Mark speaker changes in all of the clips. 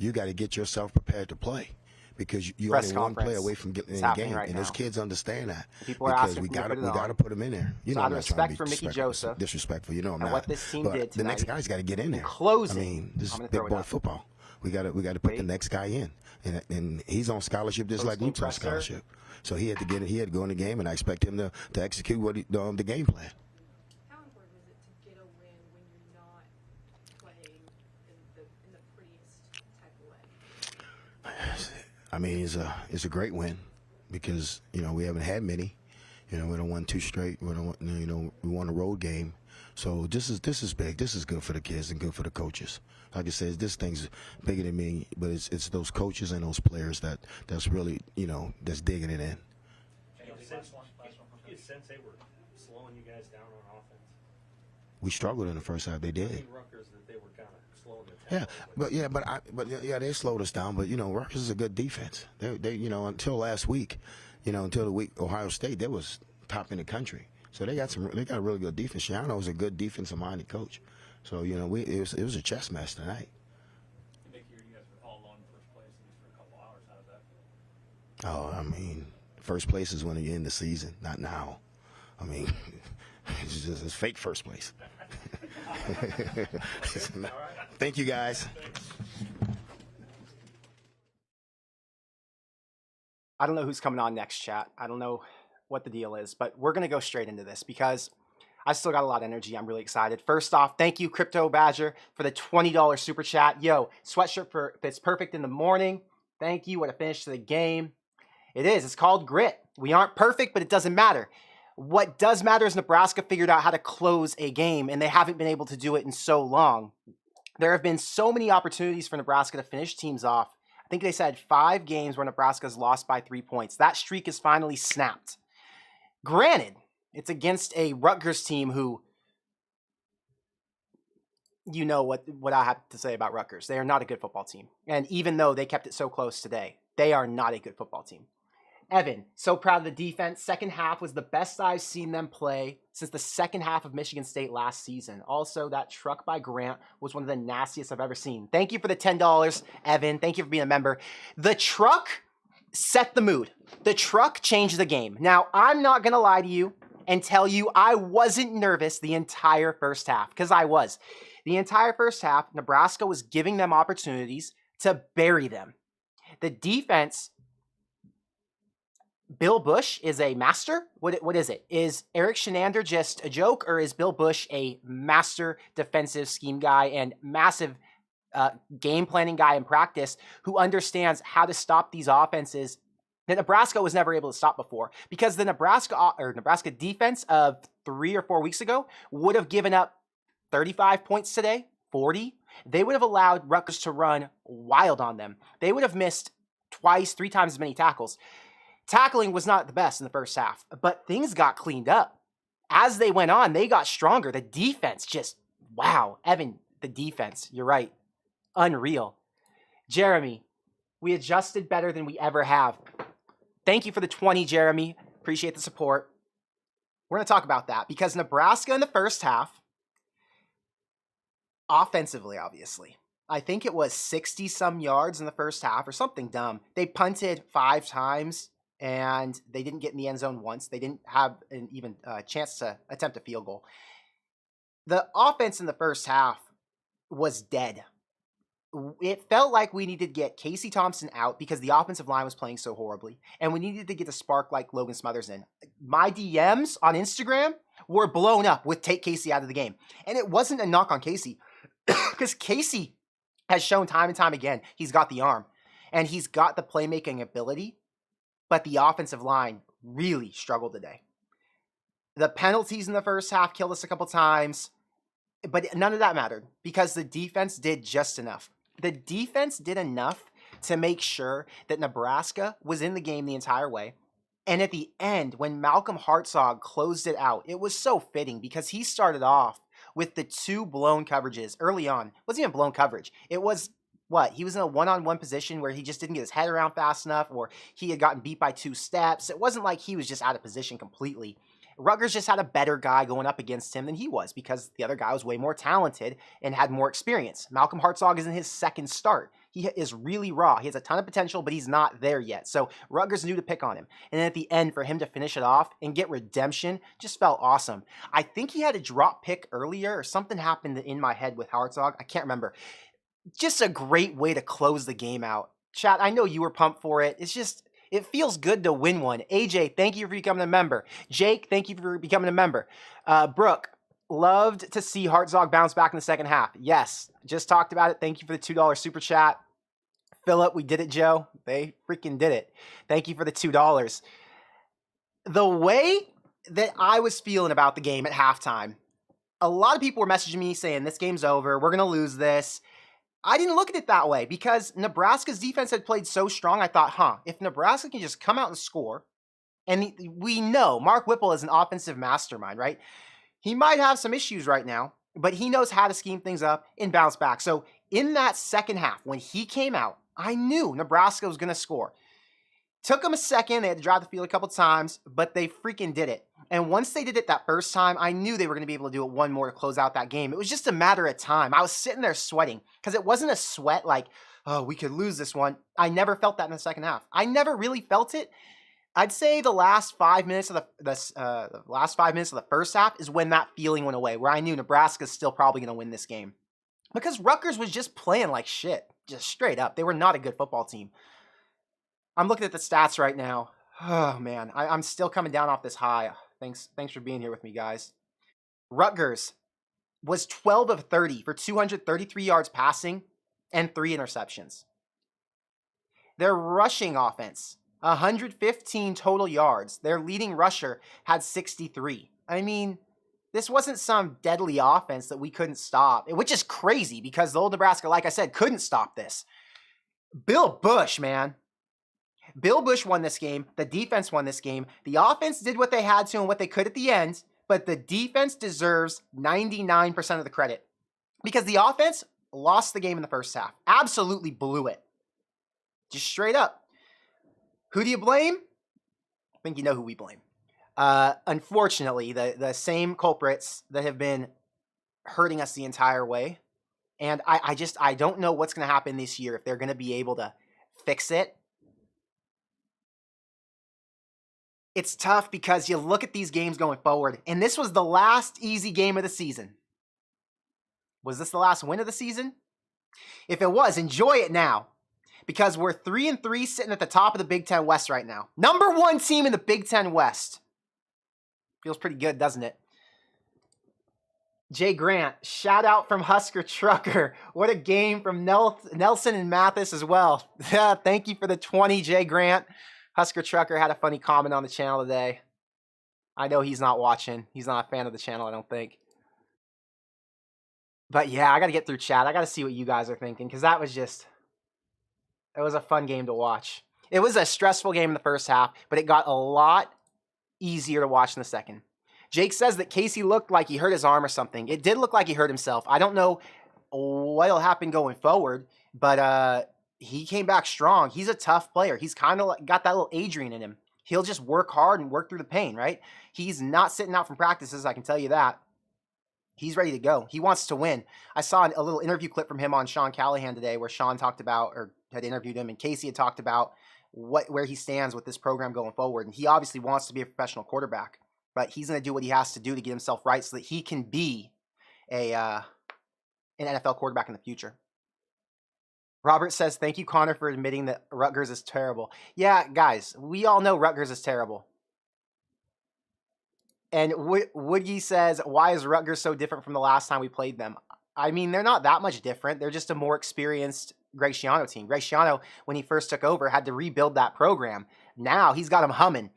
Speaker 1: you got to get yourself prepared to play. Because you're only one play away from getting in the game, and those kids understand that.
Speaker 2: People are
Speaker 1: because
Speaker 2: asking
Speaker 1: we got to
Speaker 2: to
Speaker 1: put them in there. You know,
Speaker 2: out of respect for Mickey Joseph,
Speaker 1: disrespectful. You know, I'm not.
Speaker 2: What this team did tonight,
Speaker 1: the next guy's got to get in there.
Speaker 2: Closing.
Speaker 1: I mean, this is big boy football. We got to put the next guy in, and he's on scholarship just like Luke's on scholarship. So he had to go in the game, and I expect him to execute what the game plan.
Speaker 3: How important is it to get a win when you're not playing in the prettiest type of way?
Speaker 1: I mean, it's a great win because, you know, we haven't had many. You know, we don't won 2 straight. We don't, you know, we won a road game. So this is big. This is good for the kids and good for the coaches. Like I said, this thing's bigger than me, but it's those coaches and those players that's really, you know, that's digging it in.
Speaker 4: Since they were slowing you guys down on offense,
Speaker 1: we struggled in the first half. They did.
Speaker 4: Rutgers that they were kind of slowing the
Speaker 1: tempo. They slowed us down. But you know, Rutgers is a good defense. They you know, until last week, you know, until the week Ohio State, they was top in the country. So they got a really good defense. Shiano's a good defensive-minded coach. So you know, it was a chess match tonight.
Speaker 5: Nick, you guys were all alone in first place for a couple hours. How did that feel?
Speaker 1: Oh, I mean, first place is when you end the season, not now. I mean, it's fake first place. Thank you, guys.
Speaker 2: I don't know who's coming on next, chat. I don't know what the deal is, but we're going to go straight into this because I still got a lot of energy. I'm really excited. First off, thank you, Crypto Badger, for the $20 super chat. Yo, sweatshirt fits perfect in the morning. Thank you. What a finish to the game. It is. It's called grit. We aren't perfect, but it doesn't matter. What does matter is Nebraska figured out how to close a game, and they haven't been able to do it in so long. There have been so many opportunities for Nebraska to finish teams off. I think they said 5 games where Nebraska's lost by 3 points. That streak is finally snapped. Granted, it's against a Rutgers team who, you know what I have to say about Rutgers. They are not a good football team. And even though they kept it so close today, they are not a good football team. Evan, so proud of the defense. Second half was the best I've seen them play since the second half of Michigan State last season. Also, that truck by Grant was one of the nastiest I've ever seen. Thank you for the $10, Evan. Thank you for being a member. The truck set the mood. The truck changed the game. Now, I'm not going to lie to you and tell you I wasn't nervous the entire first half, because I was. The entire first half, Nebraska was giving them opportunities to bury them. The defense... Bill Bush is a master? What is it? Is Eric Shenander just a joke, or is Bill Bush a master defensive scheme guy and massive game planning guy in practice who understands how to stop these offenses that Nebraska was never able to stop before? Because the Nebraska defense of 3 or 4 weeks ago would have given up 35 points today, 40. They would have allowed Rutgers to run wild on them. They would have missed 3 times as many tackles. Tackling was not the best in the first half, but things got cleaned up. As they went on, they got stronger. The defense just, wow. Evan, the defense, you're right. Unreal. Jeremy, we adjusted better than we ever have. Thank you for the 20, Jeremy. Appreciate the support. We're going to talk about that because Nebraska in the first half, offensively, obviously, I think it was 60-some yards in the first half or something dumb. They punted 5 times. And they didn't get in the end zone once. They didn't have an even chance to attempt a field goal. The offense in the first half was dead. It felt like we needed to get Casey Thompson out because the offensive line was playing so horribly. And we needed to get a spark like Logan Smothers in. My DMs on Instagram were blown up with take Casey out of the game. And it wasn't a knock on Casey. Because Casey has shown time and time again he's got the arm. And he's got the playmaking ability. But the offensive line really struggled today. The penalties in the first half killed us a couple times, but none of that mattered because the defense did just enough. The defense did enough to make sure that Nebraska was in the game the entire way. And at the end, when Malcolm Hartzog closed it out, it was so fitting because he started off with the 2 blown coverages early on. It wasn't even blown coverage. It was he was in a one-on-one position where he just didn't get his head around fast enough, or he had gotten beat by 2 steps. It wasn't like he was just out of position completely. Rutgers just had a better guy going up against him than he was because the other guy was way more talented and had more experience. Malcolm Hartzog is in his second start. He is really raw. He has a ton of potential, but he's not there yet. So Rutgers knew to pick on him. And then at the end, for him to finish it off and get redemption just felt awesome. I think he had a drop pick earlier or something happened in my head with Hartzog. I can't remember. Just a great way to close the game out. Chat, I know you were pumped for it. It's just, it feels good to win one. AJ, thank you for becoming a member. Jake, thank you for becoming a member. Brooke, loved to see Hartzog bounce back in the second half. Yes, just talked about it. Thank you for the $2 super chat. Philip, we did it, Joe. They freaking did it. Thank you for the $2. The way that I was feeling about the game at halftime, a lot of people were messaging me saying, this game's over. We're going to lose this. I didn't look at it that way because Nebraska's defense had played so strong. I thought, if Nebraska can just come out and score, and we know Mark Whipple is an offensive mastermind, right? He might have some issues right now, but he knows how to scheme things up and bounce back. So in that second half, when he came out, I knew Nebraska was going to score. Took them a second. They had to drive the field a couple times, but they freaking did it. And once they did it that first time, I knew they were going to be able to do it one more to close out that game. It was just a matter of time. I was sitting there sweating because it wasn't a sweat like, oh, we could lose this one. I never felt that in the second half. I never really felt it. I'd say the last 5 minutes of the first half is when that feeling went away, where I knew Nebraska's still probably going to win this game. Because Rutgers was just playing like shit, just straight up. They were not a good football team. I'm looking at the stats right now. Oh, man, I'm still coming down off this high. Thanks for being here with me, guys. Rutgers was 12 of 30 for 233 yards passing and 3 interceptions. Their rushing offense, 115 total yards. Their leading rusher had 63. I mean, this wasn't some deadly offense that we couldn't stop, which is crazy because the old Nebraska, like I said, couldn't stop this. Bill Bush, man. Bill Bush won this game. The defense won this game. The offense did what they had to and what they could at the end, but the defense deserves 99% of the credit because the offense lost the game in the first half. Absolutely blew it. Just straight up. Who do you blame? I think you know who we blame. Unfortunately, the same culprits that have been hurting us the entire way. And I don't know what's going to happen this year, if they're going to be able to fix it. It's tough because you look at these games going forward, and this was the last easy game of the season. Was this the last win of the season? If it was, enjoy it now. Because we're 3-3 sitting at the top of the Big Ten West right now. Number 1 team in the Big Ten West. Feels pretty good, doesn't it? Jay Grant, shout out from Husker Trucker. What a game from Nelson and Mathis as well. Thank you for the 20, Jay Grant. Husker Trucker had a funny comment on the channel today. I know he's not watching. He's not a fan of the channel, I don't think. But yeah, I got to get through chat. I got to see what you guys are thinking because that was just... It was a fun game to watch. It was a stressful game in the first half, but it got a lot easier to watch in the second. Jake says that Casey looked like he hurt his arm or something. It did look like he hurt himself. I don't know what'll happen going forward, but he came back strong. He's a tough player. He's kind of got that little Adrian in him. He'll just work hard and work through the pain, right? He's not sitting out from practices, I can tell you that. He's ready to go. He wants to win. I saw a little interview clip from him on Sean Callahan today where Sean talked about, or had interviewed him, and Casey had talked about where he stands with this program going forward. And he obviously wants to be a professional quarterback, but he's going to do what he has to do to get himself right so that he can be an NFL quarterback in the future. Robert says, thank you, Connor, for admitting that Rutgers is terrible. Yeah, guys, we all know Rutgers is terrible. And Woodgie says, why is Rutgers so different from the last time we played them? I mean, they're not that much different. They're just a more experienced Graciano team. Graciano, when he first took over, had to rebuild that program. Now he's got them humming.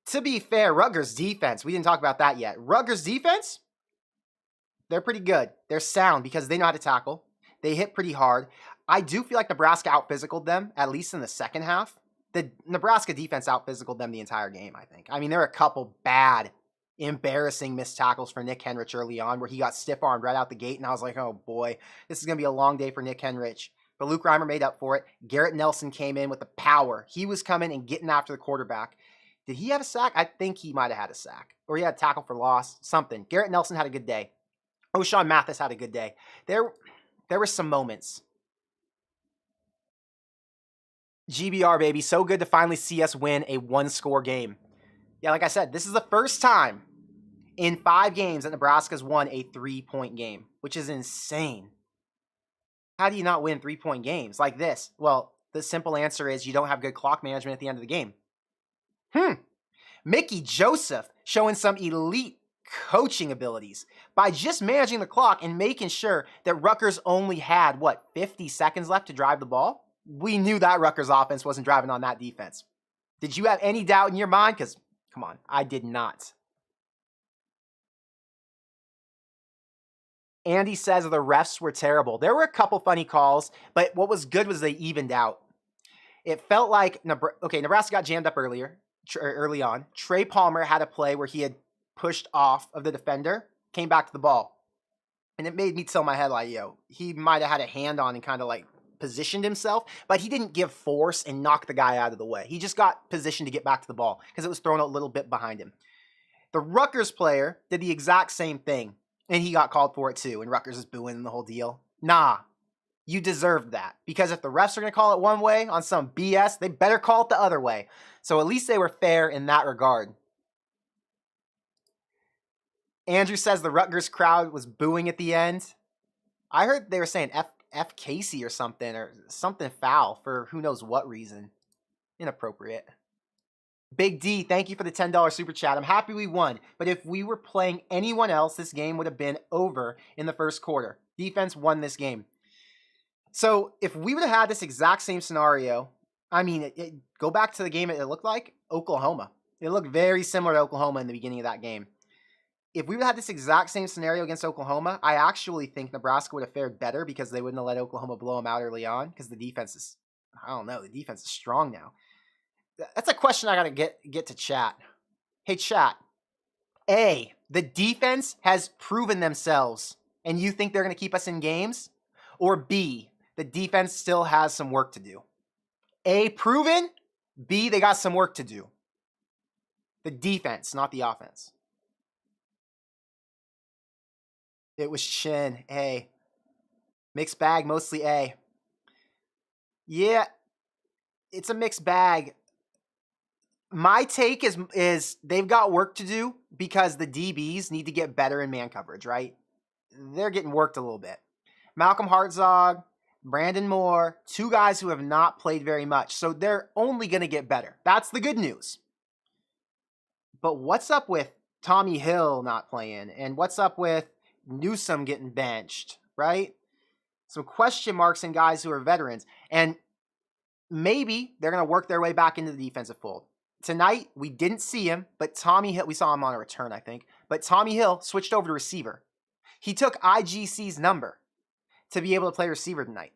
Speaker 2: To be fair, Rutgers defense, we didn't talk about that yet. Rutgers defense, they're pretty good. They're sound because they know how to tackle. They hit pretty hard. I do feel like Nebraska out-physicaled them, at least in the second half. The Nebraska defense out-physicaled them the entire game, I think. I mean, there were a couple bad, embarrassing missed tackles for Nick Henrich early on where he got stiff-armed right out the gate, and I was like, oh boy, this is going to be a long day for Nick Henrich. But Luke Reimer made up for it. Garrett Nelson came in with the power. He was coming and getting after the quarterback. Did he have a sack? I think he might have had a sack. Or he had a tackle for loss, something. Garrett Nelson had a good day. O'Shawn Mathis had a good day. There were some moments. GBR, baby. So good to finally see us win a one-score game. Yeah, like I said, this is the first time in 5 games that Nebraska's won a 3-point game, which is insane. How do you not win 3-point games like this? Well, the simple answer is you don't have good clock management at the end of the game. Mickey Joseph showing some elite coaching abilities by just managing the clock and making sure that Rutgers only had, 50 seconds left to drive the ball? We knew that Rutgers offense wasn't driving on that defense. Did you have any doubt in your mind? Because, come on, I did not. Andy says the refs were terrible. There were a couple funny calls, but what was good was they evened out. It felt like, Nebraska got jammed up early on. Trey Palmer had a play where he had pushed off of the defender, came back to the ball. And it made me tilt my head like, he might have had a hand on and kind of like positioned himself, but he didn't give force and knock the guy out of the way. He just got positioned to get back to the ball because it was thrown a little bit behind him. The Rutgers player did the exact same thing, and he got called for it too, and Rutgers is booing the whole deal. Nah, you deserved that, because if the refs are going to call it one way on some BS, they better call it the other way. So at least they were fair in that regard. Andrew says the Rutgers crowd was booing at the end. I heard they were saying F Casey or something foul for who knows what reason. Inappropriate. Big D, thank you for the $10 super chat. I'm happy we won, but if we were playing anyone else, this game would have been over in the first quarter. Defense won this game. So if we would have had this exact same scenario, go back to the game it looked like Oklahoma. It looked very similar to Oklahoma in the beginning of that game. If we would have had this exact same scenario against Oklahoma, I actually think Nebraska would have fared better because they wouldn't have let Oklahoma blow them out early on because the defense is strong now. That's a question I got to get to chat. Hey, chat. A, the defense has proven themselves, and you think they're going to keep us in games? Or B, the defense still has some work to do? A, proven. B, they got some work to do. The defense, not the offense. It was Chin. A. Mixed bag, mostly A. Yeah, it's a mixed bag. My take is they've got work to do because the DBs need to get better in man coverage, right? They're getting worked a little bit. Malcolm Hartzog, Brandon Moore, 2 guys who have not played very much, so they're only going to get better. That's the good news. But what's up with Tommy Hill not playing? And what's up with Newsome getting benched, right? Some question marks in guys who are veterans. And maybe they're going to work their way back into the defensive fold. Tonight, we didn't see him, but Tommy Hill, we saw him on a return, I think. But Tommy Hill switched over to receiver. He took IGC's number to be able to play receiver tonight.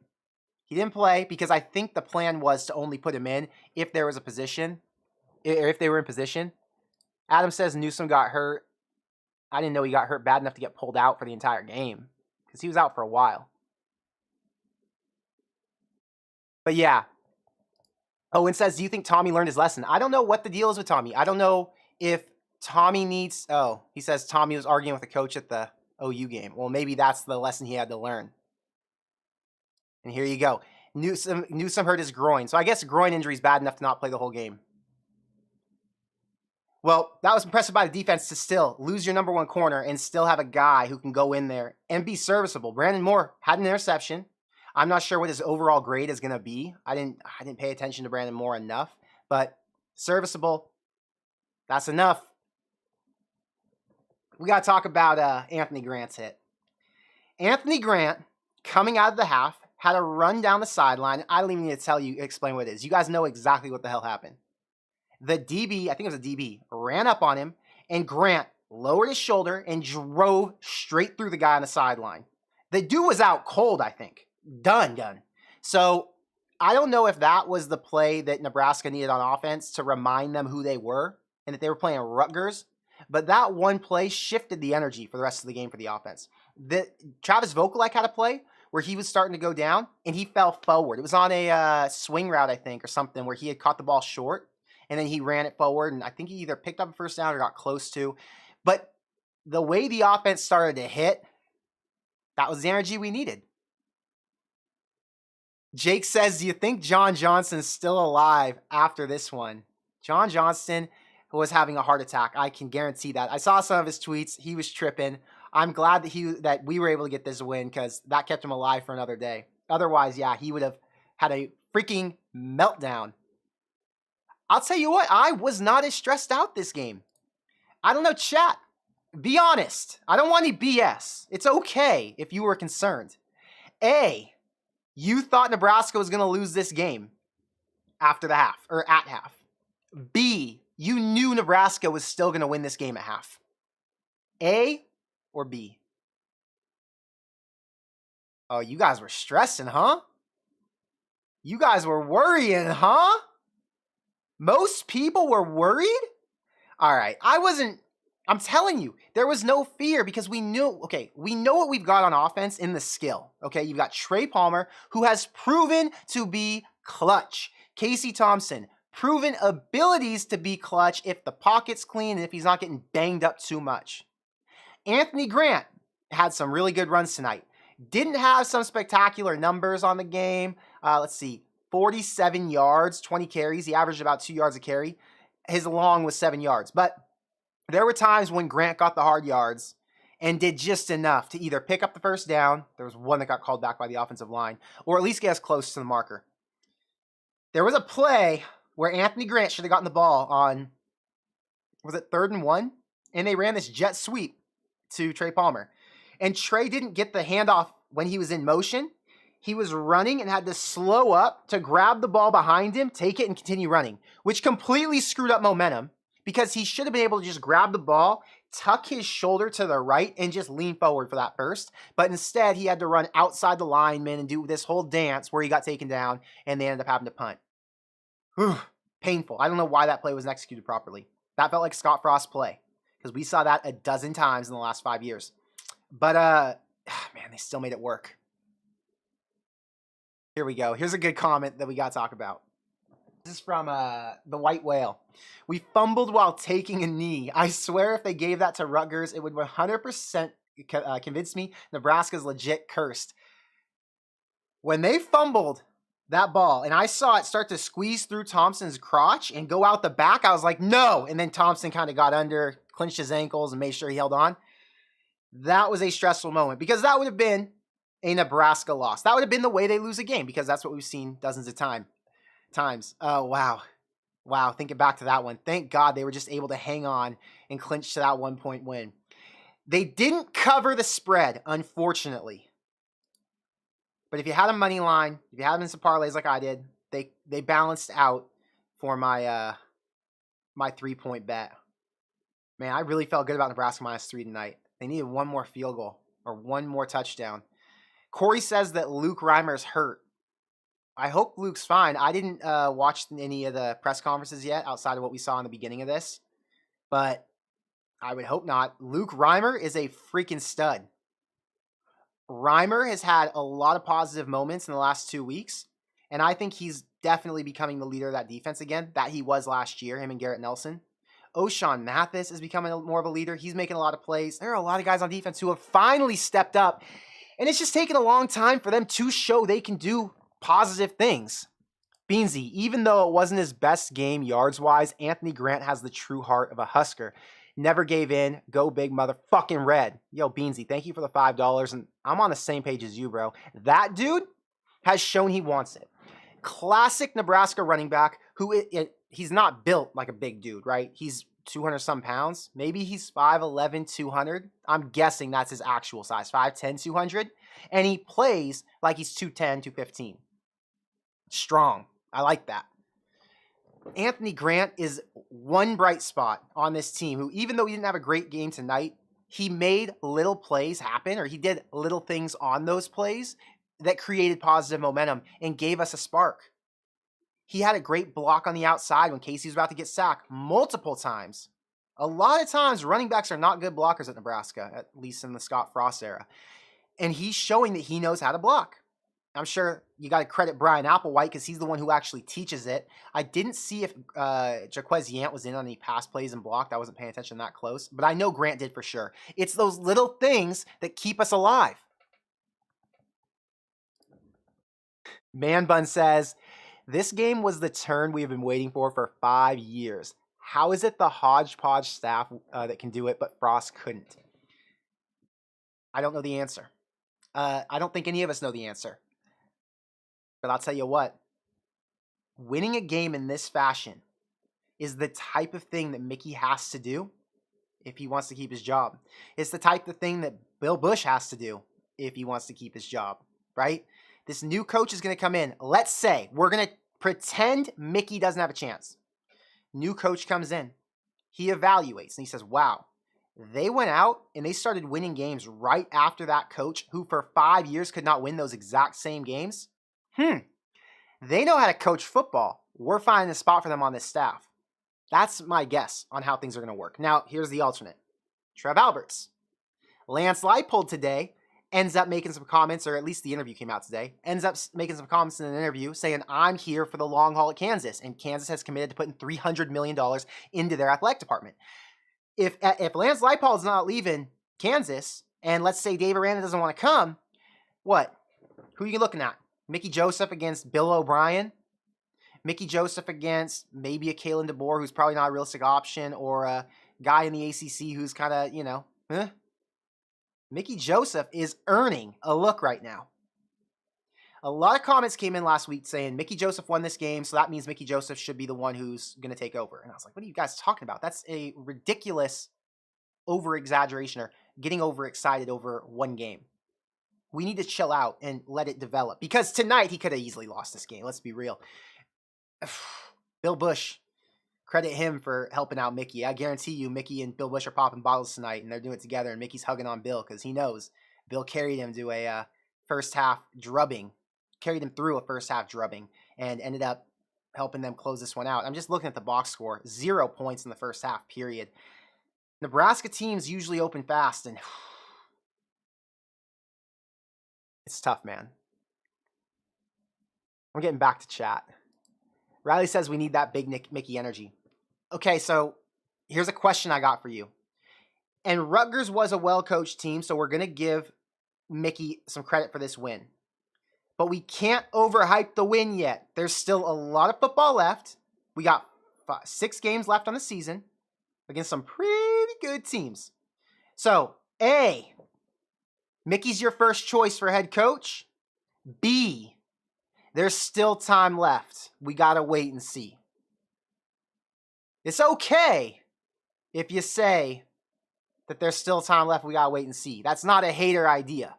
Speaker 2: He didn't play because I think the plan was to only put him in if there was a position, or if they were in position. Adam says Newsome got hurt. I didn't know he got hurt bad enough to get pulled out for the entire game because he was out for a while. But yeah. Owen says, do you think Tommy learned his lesson? I don't know what the deal is with Tommy. I don't know if Tommy needs... Oh, he says Tommy was arguing with the coach at the OU game. Well, maybe that's the lesson he had to learn. And here you go. Newsome hurt his groin. So I guess groin injury is bad enough to not play the whole game. Well, that was impressive by the defense to still lose your number 1 corner and still have a guy who can go in there and be serviceable. Brandon Moore had an interception. I'm not sure what his overall grade is going to be. I didn't pay attention to Brandon Moore enough, but serviceable, that's enough. We got to talk about Anthony Grant's hit. Anthony Grant, coming out of the half, had a run down the sideline. I don't even need to explain what it is. You guys know exactly what the hell happened. The DB, I think it was a DB, ran up on him, and Grant lowered his shoulder and drove straight through the guy on the sideline. The dude was out cold, I think. Done. So I don't know if that was the play that Nebraska needed on offense to remind them who they were and that they were playing Rutgers, but that one play shifted the energy for the rest of the game for the offense. Travis Vokalek had a play where he was starting to go down and he fell forward. It was on a swing route, I think, or something, where he had caught the ball short and then he ran it forward, and I think he either picked up a first down or got close to. But the way the offense started to hit, that was the energy we needed. Jake says, do you think John Johnson's still alive after this one? John Johnston was having a heart attack. I can guarantee that. I saw some of his tweets. He was tripping. I'm glad that we were able to get this win because that kept him alive for another day. Otherwise, yeah, he would have had a freaking meltdown. I'll tell you what, I was not as stressed out this game. I don't know, chat. Be honest. I don't want any BS. It's okay if you were concerned. A, you thought Nebraska was going to lose this game after the half, or at half. B, you knew Nebraska was still going to win this game at half. A or B? Oh, you guys were stressing, huh? You guys were worrying, huh? Most people were worried? All right, I'm telling you, there was no fear because we know what we've got on offense in the skill. Okay, you've got Trey Palmer, who has proven to be clutch. Casey Thompson, proven abilities to be clutch if the pocket's clean and if he's not getting banged up too much. Anthony Grant had some really good runs tonight. Didn't have some spectacular numbers on the game. Let's see, 47 yards, 20 carries. He averaged about 2 yards a carry. His long was 7 yards. But there were times when Grant got the hard yards and did just enough to either pick up the first down. There was one that got called back by the offensive line, or at least get us close to the marker. There was a play where Anthony Grant should have gotten the ball on, was it 3rd and 1? And they ran this jet sweep to Trey Palmer. And Trey didn't get the handoff when he was in motion. He was running and had to slow up to grab the ball behind him, take it, and continue running, which completely screwed up momentum because he should have been able to just grab the ball, tuck his shoulder to the right, and just lean forward for that first. But instead, he had to run outside the lineman and do this whole dance where he got taken down, and they ended up having to punt. Whew, painful. I don't know why that play wasn't executed properly. That felt like Scott Frost's play because we saw that a dozen times in the last 5 years. But, man, they still made it work. Here we go. Here's a good comment that we got to talk about. This is from the White Whale. We fumbled while taking a knee. I swear if they gave that to Rutgers, it would 100% convince me Nebraska's legit cursed. When they fumbled that ball, and I saw it start to squeeze through Thompson's crotch and go out the back, I was like, no. And then Thompson kind of got under, clinched his ankles, and made sure he held on. That was a stressful moment because that would have been a Nebraska loss. That would have been the way they lose a game because that's what we've seen dozens of times. Oh, wow. Wow, thinking back to that one. Thank God they were just able to hang on and clinch to that 1-point win. They didn't cover the spread, unfortunately. But if you had a money line, if you had them in some parlays like I did, they balanced out for my my 3-point bet. Man, I really felt good about Nebraska -3 tonight. They needed one more field goal or one more touchdown. Corey says that Luke Reimer's hurt. I hope Luke's fine. I didn't watch any of the press conferences yet outside of what we saw in the beginning of this. But I would hope not. Luke Reimer is a freaking stud. Reimer has had a lot of positive moments in the last 2 weeks. And I think he's definitely becoming the leader of that defense again, that he was last year, him and Garrett Nelson. O'Shawn Mathis is becoming more of a leader. He's making a lot of plays. There are a lot of guys on defense who have finally stepped up. And it's just taken a long time for them to show they can do positive things. Beansy, even though it wasn't his best game yards-wise, Anthony Grant has the true heart of a Husker. Never gave in. Go big motherfucking red. Yo, Beansy, thank you for the $5. And I'm on the same page as you, bro. That dude has shown he wants it. Classic Nebraska running back who he's not built like a big dude, right? He's 200-some pounds. Maybe he's 5'11", 200. I'm guessing that's his actual size, 5'10", 200. And he plays like he's 210, 215. Strong. I like that. Anthony Grant is one bright spot on this team who, even though he didn't have a great game tonight, he made little plays happen, or he did little things on those plays that created positive momentum and gave us a spark. He had a great block on the outside when Casey was about to get sacked multiple times. A lot of times, running backs are not good blockers at Nebraska, at least in the Scott Frost era. And he's showing that he knows how to block. I'm sure you got to credit Brian Applewhite because he's the one who actually teaches it. I didn't see if Jaquez Yant was in on any pass plays and blocked. I wasn't paying attention that close, but I know Grant did for sure. It's those little things that keep us alive. Man Bun says, this game was the turn we have been waiting for 5 years. How is it the hodgepodge staff that can do it, but Frost couldn't? I don't know the answer. I don't think any of us know the answer. But I'll tell you what, winning a game in this fashion is the type of thing that Mickey has to do if he wants to keep his job. It's the type of thing that Bill Busch has to do if he wants to keep his job, right? This new coach is going to come in. Let's say we're going to pretend Mickey doesn't have a chance. New coach comes in. He evaluates and he says, wow, they went out and they started winning games right after that coach who for 5 years could not win those exact same games. They know how to coach football. We're finding a spot for them on this staff. That's my guess on how things are going to work. Now, here's the alternate. Trev Alberts. Lance Leipold today ends up making some comments, or at least the interview came out today, ends up making some comments in an interview saying, I'm here for the long haul at Kansas, and Kansas has committed to putting $300 million into their athletic department. If Lance Leipold's not leaving Kansas, and let's say Dave Aranda doesn't want to come, what? Who are you looking at? Mickey Joseph against Bill O'Brien? Mickey Joseph against maybe a Kalen DeBoer, who's probably not a realistic option, or a guy in the ACC who's kind of, Mickey Joseph is earning a look right now. A lot of comments came in last week saying Mickey Joseph won this game, so that means Mickey Joseph should be the one who's going to take over. And I was like, what are you guys talking about? That's a ridiculous over-exaggeration or getting overexcited over one game. We need to chill out and let it develop. Because tonight, he could have easily lost this game. Let's be real. Bill Busch, credit him for helping out Mickey. I guarantee you, Mickey and Bill Busch are popping bottles tonight, and they're doing it together, and Mickey's hugging on Bill because he knows Bill carried him to a first half drubbing, carried him through a first half drubbing, and ended up helping them close this one out. I'm just looking at the box score. 0 points in the first half, period. Nebraska teams usually open fast, and it's tough, man. I'm getting back to chat. Riley says we need that big Mickey energy. Okay, so here's a question I got for you. And Rutgers was a well-coached team, so we're going to give Mickey some credit for this win. But we can't overhype the win yet. There's still a lot of football left. We got 6 games left on the season against some pretty good teams. So, A, Mickey's your first choice for head coach. B, there's still time left. We got to wait and see. It's okay if you say that there's still time left. We got to wait and see. That's not a hater idea.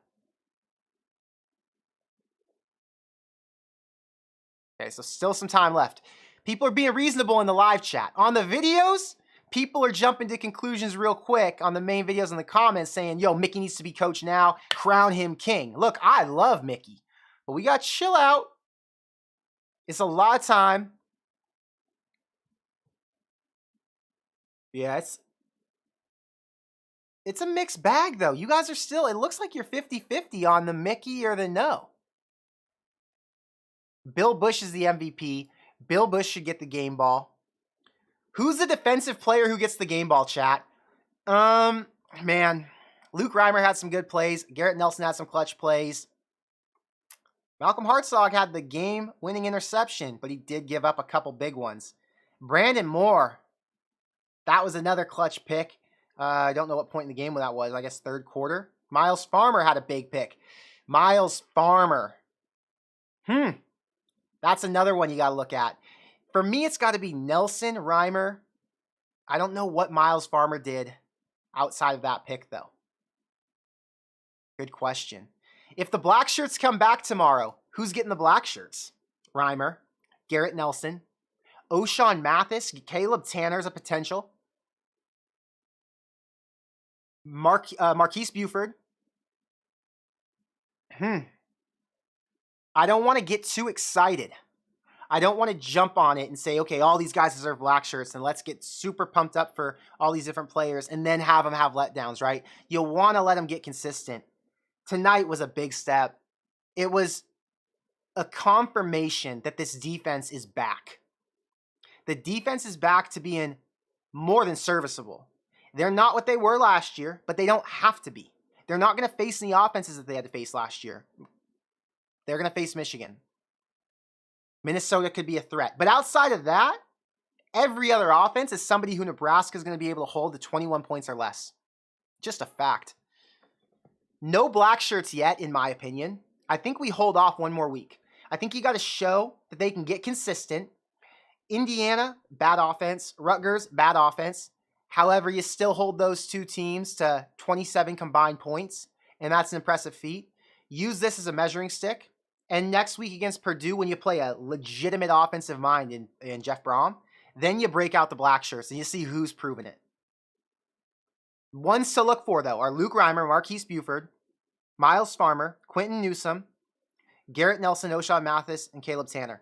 Speaker 2: Okay, so still some time left. People are being reasonable in the live chat. On the videos, people are jumping to conclusions real quick on the main videos in the comments saying, yo, Mickey needs to be coach now. Crown him king. Look, I love Mickey, but we got to chill out. It's a lot of time. Yeah, it's a mixed bag, though. You guys are still, it looks like you're 50-50 on the Mickey or the no. Bill Busch is the MVP. Bill Busch should get the game ball. Who's the defensive player who gets the game ball, chat? Man, Luke Reimer had some good plays. Garrett Nelson had some clutch plays. Malcolm Hartzog had the game-winning interception, but he did give up a couple big ones. Brandon Moore, that was another clutch pick. I don't know what point in the game that was. I guess third quarter. Miles Farmer had a big pick. Miles Farmer. That's another one you got to look at. For me, it's got to be Nelson, Reimer. I don't know what Miles Farmer did outside of that pick, though. Good question. If the black shirts come back tomorrow, who's getting the black shirts? Reimer, Garrett Nelson, O'Shawn Mathis, Caleb Tanner's a potential. Marquise Buford. I don't want to get too excited. I don't want to jump on it and say, okay, all these guys deserve black shirts and let's get super pumped up for all these different players and then have them have letdowns, right? You'll want to let them get consistent. Tonight was a big step. It was a confirmation that this defense is back. The defense is back to being more than serviceable. They're not what they were last year, but they don't have to be. They're not going to face any offenses that they had to face last year. They're going to face Michigan. Minnesota could be a threat. But outside of that, every other offense is somebody who Nebraska is going to be able to hold to 21 points or less. Just a fact. No black shirts yet, in my opinion. I think we hold off one more week. I think you got to show that they can get consistent. Indiana, bad offense. Rutgers, bad offense. However, you still hold those two teams to 27 combined points, and that's an impressive feat. Use this as a measuring stick. And next week against Purdue, when you play a legitimate offensive mind in Jeff Brom, then you break out the black shirts and you see who's proven it. Ones to look for, though, are Luke Reimer, Marquise Buford, Miles Farmer, Quentin Newsome, Garrett Nelson, Oshad Mathis, and Caleb Tanner.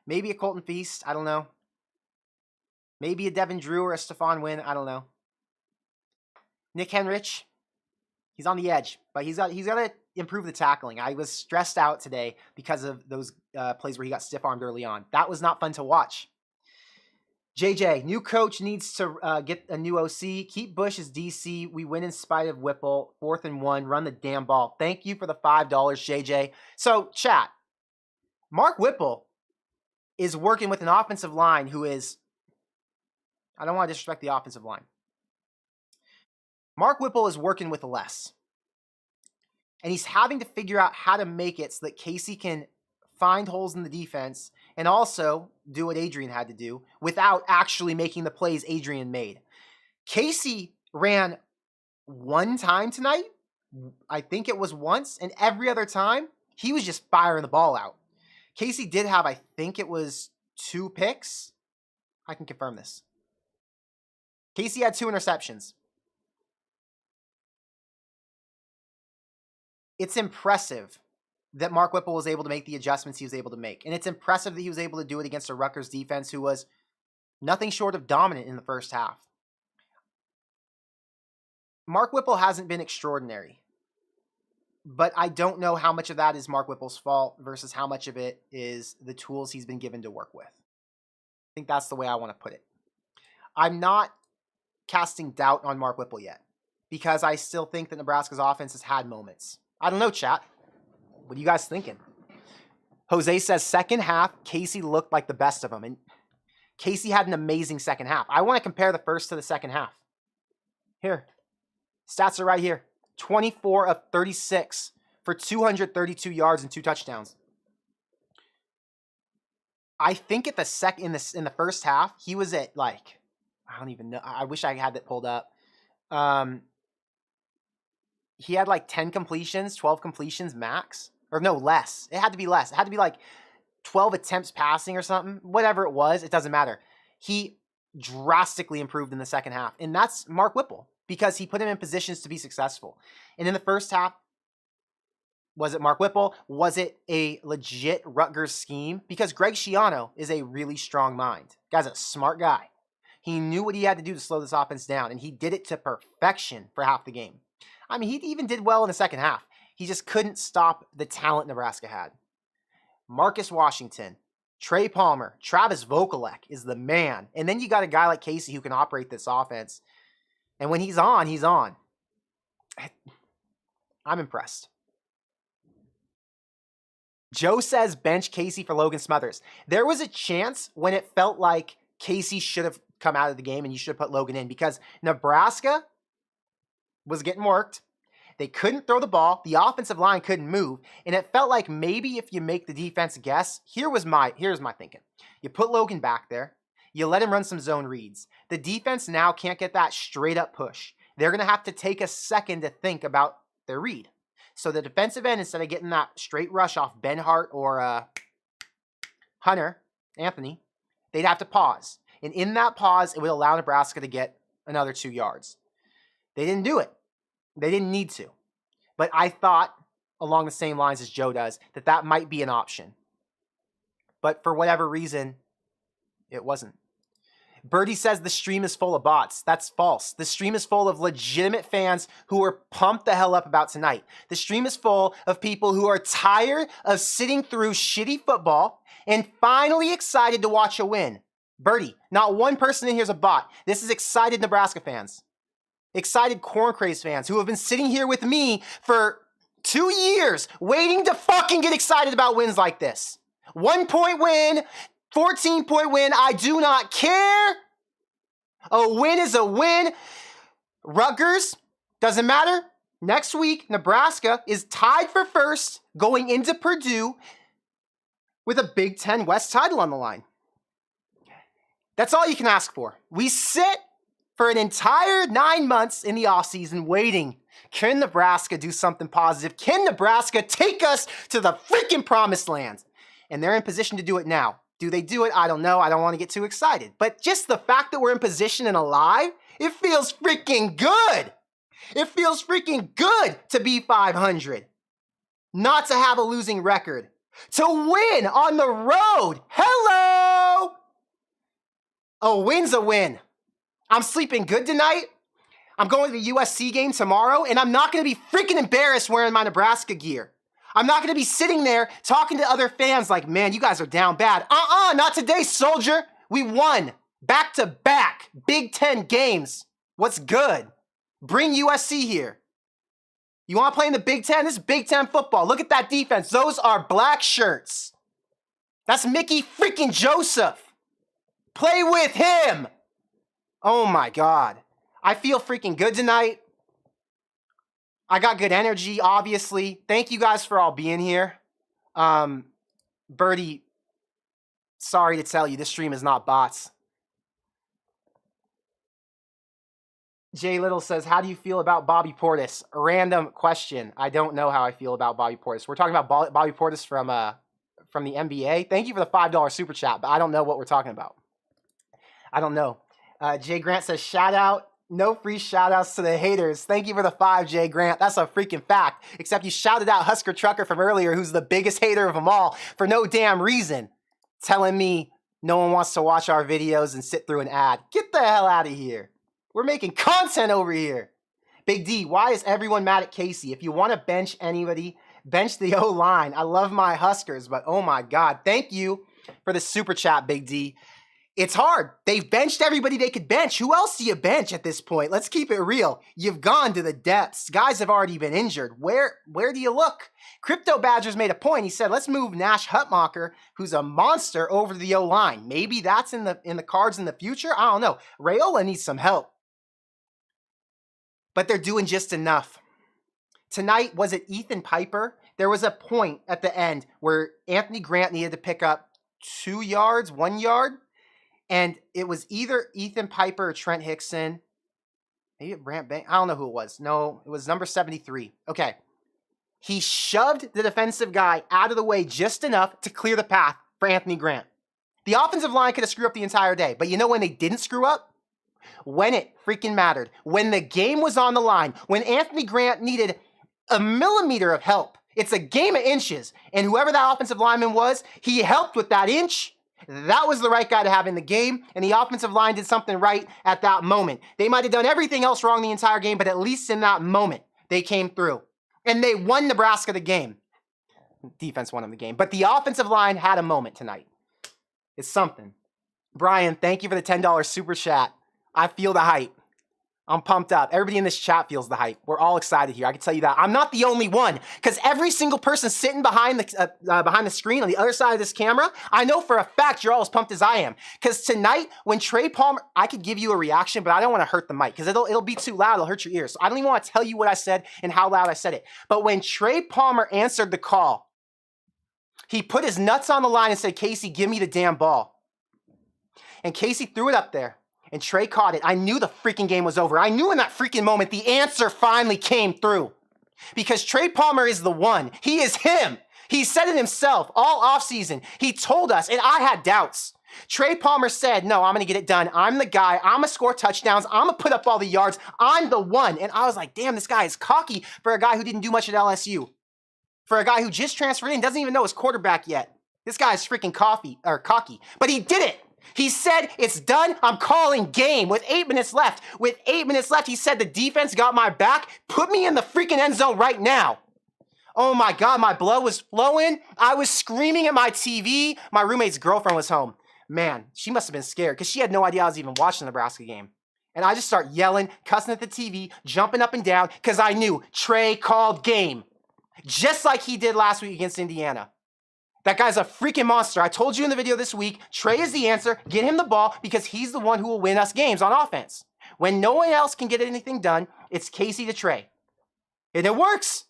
Speaker 2: Maybe a Colton Feast, I don't know. Maybe a Devin Drew or a Stephon Wynn, I don't know. Nick Henrich, he's on the edge, but he's got to improve the tackling. I was stressed out today because of those plays where he got stiff-armed early on. That was not fun to watch. JJ, new coach needs to get a new OC. Keep Bush as DC. We win in spite of Whipple. 4th and 1. Run the damn ball. Thank you for the $5, JJ. So, chat. Mark Whipple is working with an offensive line who is... I don't want to disrespect the offensive line. Mark Whipple is working with less. And he's having to figure out how to make it so that Casey can find holes in the defense and also do what Adrian had to do without actually making the plays Adrian made. Casey ran one time tonight. I think it was once. And every other time, he was just firing the ball out. Casey did have, I think it was 2 picks. I can confirm this. Casey had 2 interceptions. It's impressive that Mark Whipple was able to make the adjustments he was able to make. And it's impressive that he was able to do it against a Rutgers defense who was nothing short of dominant in the first half. Mark Whipple hasn't been extraordinary. But I don't know how much of that is Mark Whipple's fault versus how much of it is the tools he's been given to work with. I think that's the way I want to put it. I'm not casting doubt on Mark Whipple yet because I still think that Nebraska's offense has had moments. I don't know, chat. What are you guys thinking? Jose says second half, Casey looked like the best of them. And Casey had an amazing second half. I want to compare the first to the second half. Here. Stats are right here. 24 of 36 for 232 yards and 2 touchdowns. I think at in the first half, he was at like, I don't even know. I wish I had that pulled up. He had like 10 completions, 12 completions max. Or no, less. It had to be less. It had to be like 12 attempts passing or something. Whatever it was, it doesn't matter. He drastically improved in the second half. And that's Mark Whipple because he put him in positions to be successful. And in the first half, was it Mark Whipple? Was it a legit Rutgers scheme? Because Greg Schiano is a really strong mind. Guy's a smart guy. He knew what he had to do to slow this offense down, and he did it to perfection for half the game. I mean, he even did well in the second half. He just couldn't stop the talent Nebraska had. Marcus Washington, Trey Palmer, Travis Vokalek is the man. And then you got a guy like Casey who can operate this offense. And when he's on, he's on. I'm impressed. Joe says bench Casey for Logan Smothers. There was a chance when it felt like Casey should have come out of the game and you should have put Logan in because Nebraska was getting worked. They couldn't throw the ball. The offensive line couldn't move. And it felt like maybe if you make the defense guess, here's my thinking. You put Logan back there. You let him run some zone reads. The defense now can't get that straight up push. They're going to have to take a second to think about their read. So the defensive end, instead of getting that straight rush off Ben Hart or Hunter, Anthony, they'd have to pause. And in that pause, it would allow Nebraska to get another 2 yards. They didn't do it. They didn't need to. But I thought, along the same lines as Joe does, that might be an option. But for whatever reason, it wasn't. Birdie says the stream is full of bots. That's false. The stream is full of legitimate fans who are pumped the hell up about tonight. The stream is full of people who are tired of sitting through shitty football and finally excited to watch a win. Birdie, not one person in here is a bot. This is excited Nebraska fans. Excited Corn Crazed fans who have been sitting here with me for 2 years waiting to fucking get excited about wins like this. 1-point win, 14-point win. I do not care. A win is a win. Rutgers, doesn't matter. Next week, Nebraska is tied for first going into Purdue with a Big Ten West title on the line. That's all you can ask for. We sit for an entire 9 months in the offseason waiting. Can Nebraska do something positive? Can Nebraska take us to the freaking promised land? And they're in position to do it now. Do they do it? I don't know. I don't want to get too excited. But just the fact that we're in position and alive, it feels freaking good. It feels freaking good to be 500. Not to have a losing record. To win on the road. Hello! A win's a win. I'm sleeping good tonight. I'm going to the USC game tomorrow, and I'm not going to be freaking embarrassed wearing my Nebraska gear. I'm not going to be sitting there talking to other fans like, man, you guys are down bad. Not today, soldier. We won. Back-to-back Big Ten games. What's good? Bring USC here. You want to play in the Big Ten? This is Big Ten football. Look at that defense. Those are black shirts. That's Mickey freaking Joseph. Play with him. Oh my God. I feel freaking good tonight. I got good energy, obviously. Thank you guys for all being here. Birdie, sorry to tell you, this stream is not bots. Jay Little says, how do you feel about Bobby Portis? A random question. I don't know how I feel about Bobby Portis. We're talking about Bobby Portis from the NBA. Thank you for the $5 super chat, but I don't know what we're talking about. I don't know. Jay Grant says, shout out. No free shout outs to the haters. Thank you for the 5, Jay Grant. That's a freaking fact. Except you shouted out Husker Trucker from earlier, who's the biggest hater of them all, for no damn reason. Telling me no one wants to watch our videos and sit through an ad. Get the hell out of here. We're making content over here. Big D, why is everyone mad at Casey? If you want to bench anybody, bench the O-line. I love my Huskers, but oh my God. Thank you for the super chat, Big D. It's hard. They've benched everybody they could bench. Who else do you bench at this point? Let's keep it real. You've gone to the depths. Guys have already been injured. Where do you look? Crypto Badgers made a point. He said, let's move Nash Hutmacher, who's a monster, over to the O-line. Maybe that's in the cards in the future. I don't know. Raiola needs some help. But they're doing just enough. Tonight, was it Ethan Piper? There was a point at the end where Anthony Grant needed to pick up 2 yards, 1 yard. And it was either Ethan Piper or Trent Hickson. Maybe Brant Bank. I don't know who it was. No, it was number 73. Okay. He shoved the defensive guy out of the way just enough to clear the path for Anthony Grant. The offensive line could have screwed up the entire day. But you know when they didn't screw up? When it freaking mattered. When the game was on the line. When Anthony Grant needed a millimeter of help. It's a game of inches. And whoever that offensive lineman was, he helped with that inch. That was the right guy to have in the game, and the offensive line did something right at that moment. They might have done everything else wrong the entire game, but at least in that moment, they came through. And they won Nebraska the game. Defense won them the game, but the offensive line had a moment tonight. It's something. Brian, thank you for the $10 super chat. I feel the hype. I'm pumped up. Everybody in this chat feels the hype. We're all excited here. I can tell you that. I'm not the only one, because every single person sitting behind the screen on the other side of this camera, I know for a fact you're all as pumped as I am. Because tonight, when Trey Palmer, I could give you a reaction, but I don't want to hurt the mic, because it'll be too loud. It'll hurt your ears. So I don't even want to tell you what I said and how loud I said it. But when Trey Palmer answered the call, he put his nuts on the line and said, Casey, give me the damn ball. And Casey threw it up there. And Trey caught it. I knew the freaking game was over. I knew in that freaking moment the answer finally came through. Because Trey Palmer is the one. He is him. He said it himself all offseason. He told us, and I had doubts. Trey Palmer said, no, I'm going to get it done. I'm the guy. I'm going to score touchdowns. I'm going to put up all the yards. I'm the one. And I was like, damn, this guy is cocky for a guy who didn't do much at LSU. For a guy who just transferred in, doesn't even know his quarterback yet. This guy is freaking cocky. But he did it. He said, it's done. I'm calling game with 8 minutes left. With 8 minutes left, he said, the defense got my back. Put me in the freaking end zone right now. Oh my God, my blood was flowing. I was screaming at my TV. My roommate's girlfriend was home. Man, she must have been scared because she had no idea I was even watching the Nebraska game. And I just start yelling, cussing at the TV, jumping up and down because I knew Trey called game. Just like he did last week against Indiana. That guy's a freaking monster. I told you in the video this week, Trey is the answer. Get him the ball because he's the one who will win us games on offense. When no one else can get anything done, it's Casey to Trey. And it works.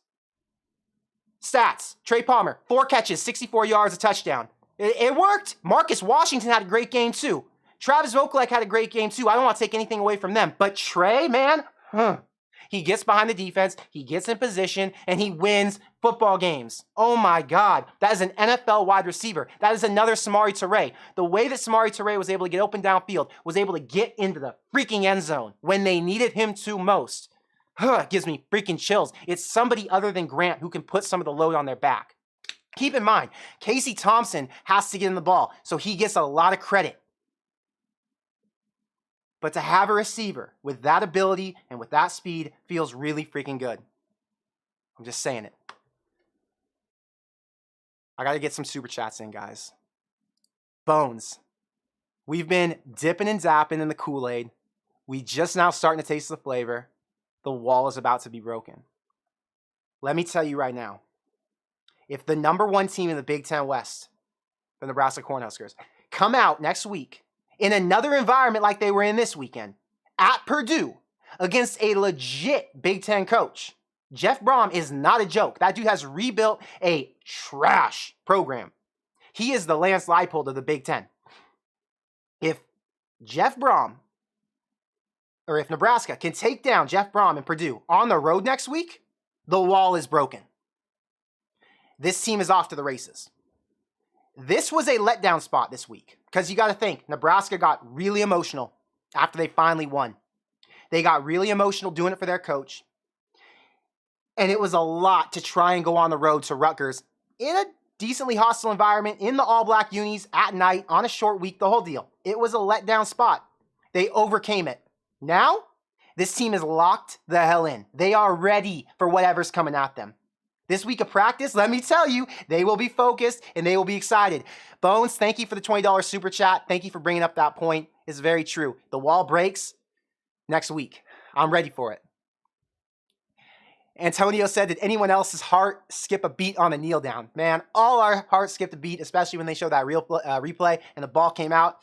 Speaker 2: Stats, Trey Palmer, 4 catches, 64 yards, a touchdown. It worked. Marcus Washington had a great game too. Travis Vokalek had a great game too. I don't want to take anything away from them. But Trey, man, he gets behind the defense, he gets in position, and he wins football games. Oh my God. That is an NFL wide receiver. That is another Samori Toure. The way that Samori Toure was able to get open downfield, was able to get into the freaking end zone when they needed him to most. It gives me freaking chills. It's somebody other than Grant who can put some of the load on their back. Keep in mind, Casey Thompson has to get in the ball, so he gets a lot of credit. But to have a receiver with that ability and with that speed feels really freaking good. I'm just saying it. I got to get some super chats in, guys. Bones. We've been dipping and zapping in the Kool-Aid. We just now starting to taste the flavor. The wall is about to be broken. Let me tell you right now. If the number 1 team in the Big Ten West, the Nebraska Cornhuskers, come out next week in another environment like they were in this weekend, at Purdue, against a legit Big Ten coach, Jeff Brom is not a joke. That dude has rebuilt a trash program. He is the Lance Leipold of the Big Ten. If Jeff Brom, or if Nebraska can take down Jeff Brom and Purdue on the road next week, the wall is broken. This team is off to the races. This was a letdown spot this week because you got to think, Nebraska got really emotional after they finally won. They got really emotional doing it for their coach. And it was a lot to try and go on the road to Rutgers in a decently hostile environment, in the all-black unis, at night, on a short week, the whole deal. It was a letdown spot. They overcame it. Now, this team is locked the hell in. They are ready for whatever's coming at them. This week of practice, let me tell you, they will be focused and they will be excited. Bones, thank you for the $20 super chat. Thank you for bringing up that point. It's very true. The wall breaks next week. I'm ready for it. Antonio said, did anyone else's heart skip a beat on a kneel down? Man, all our hearts skipped a beat, especially when they showed that real replay and the ball came out.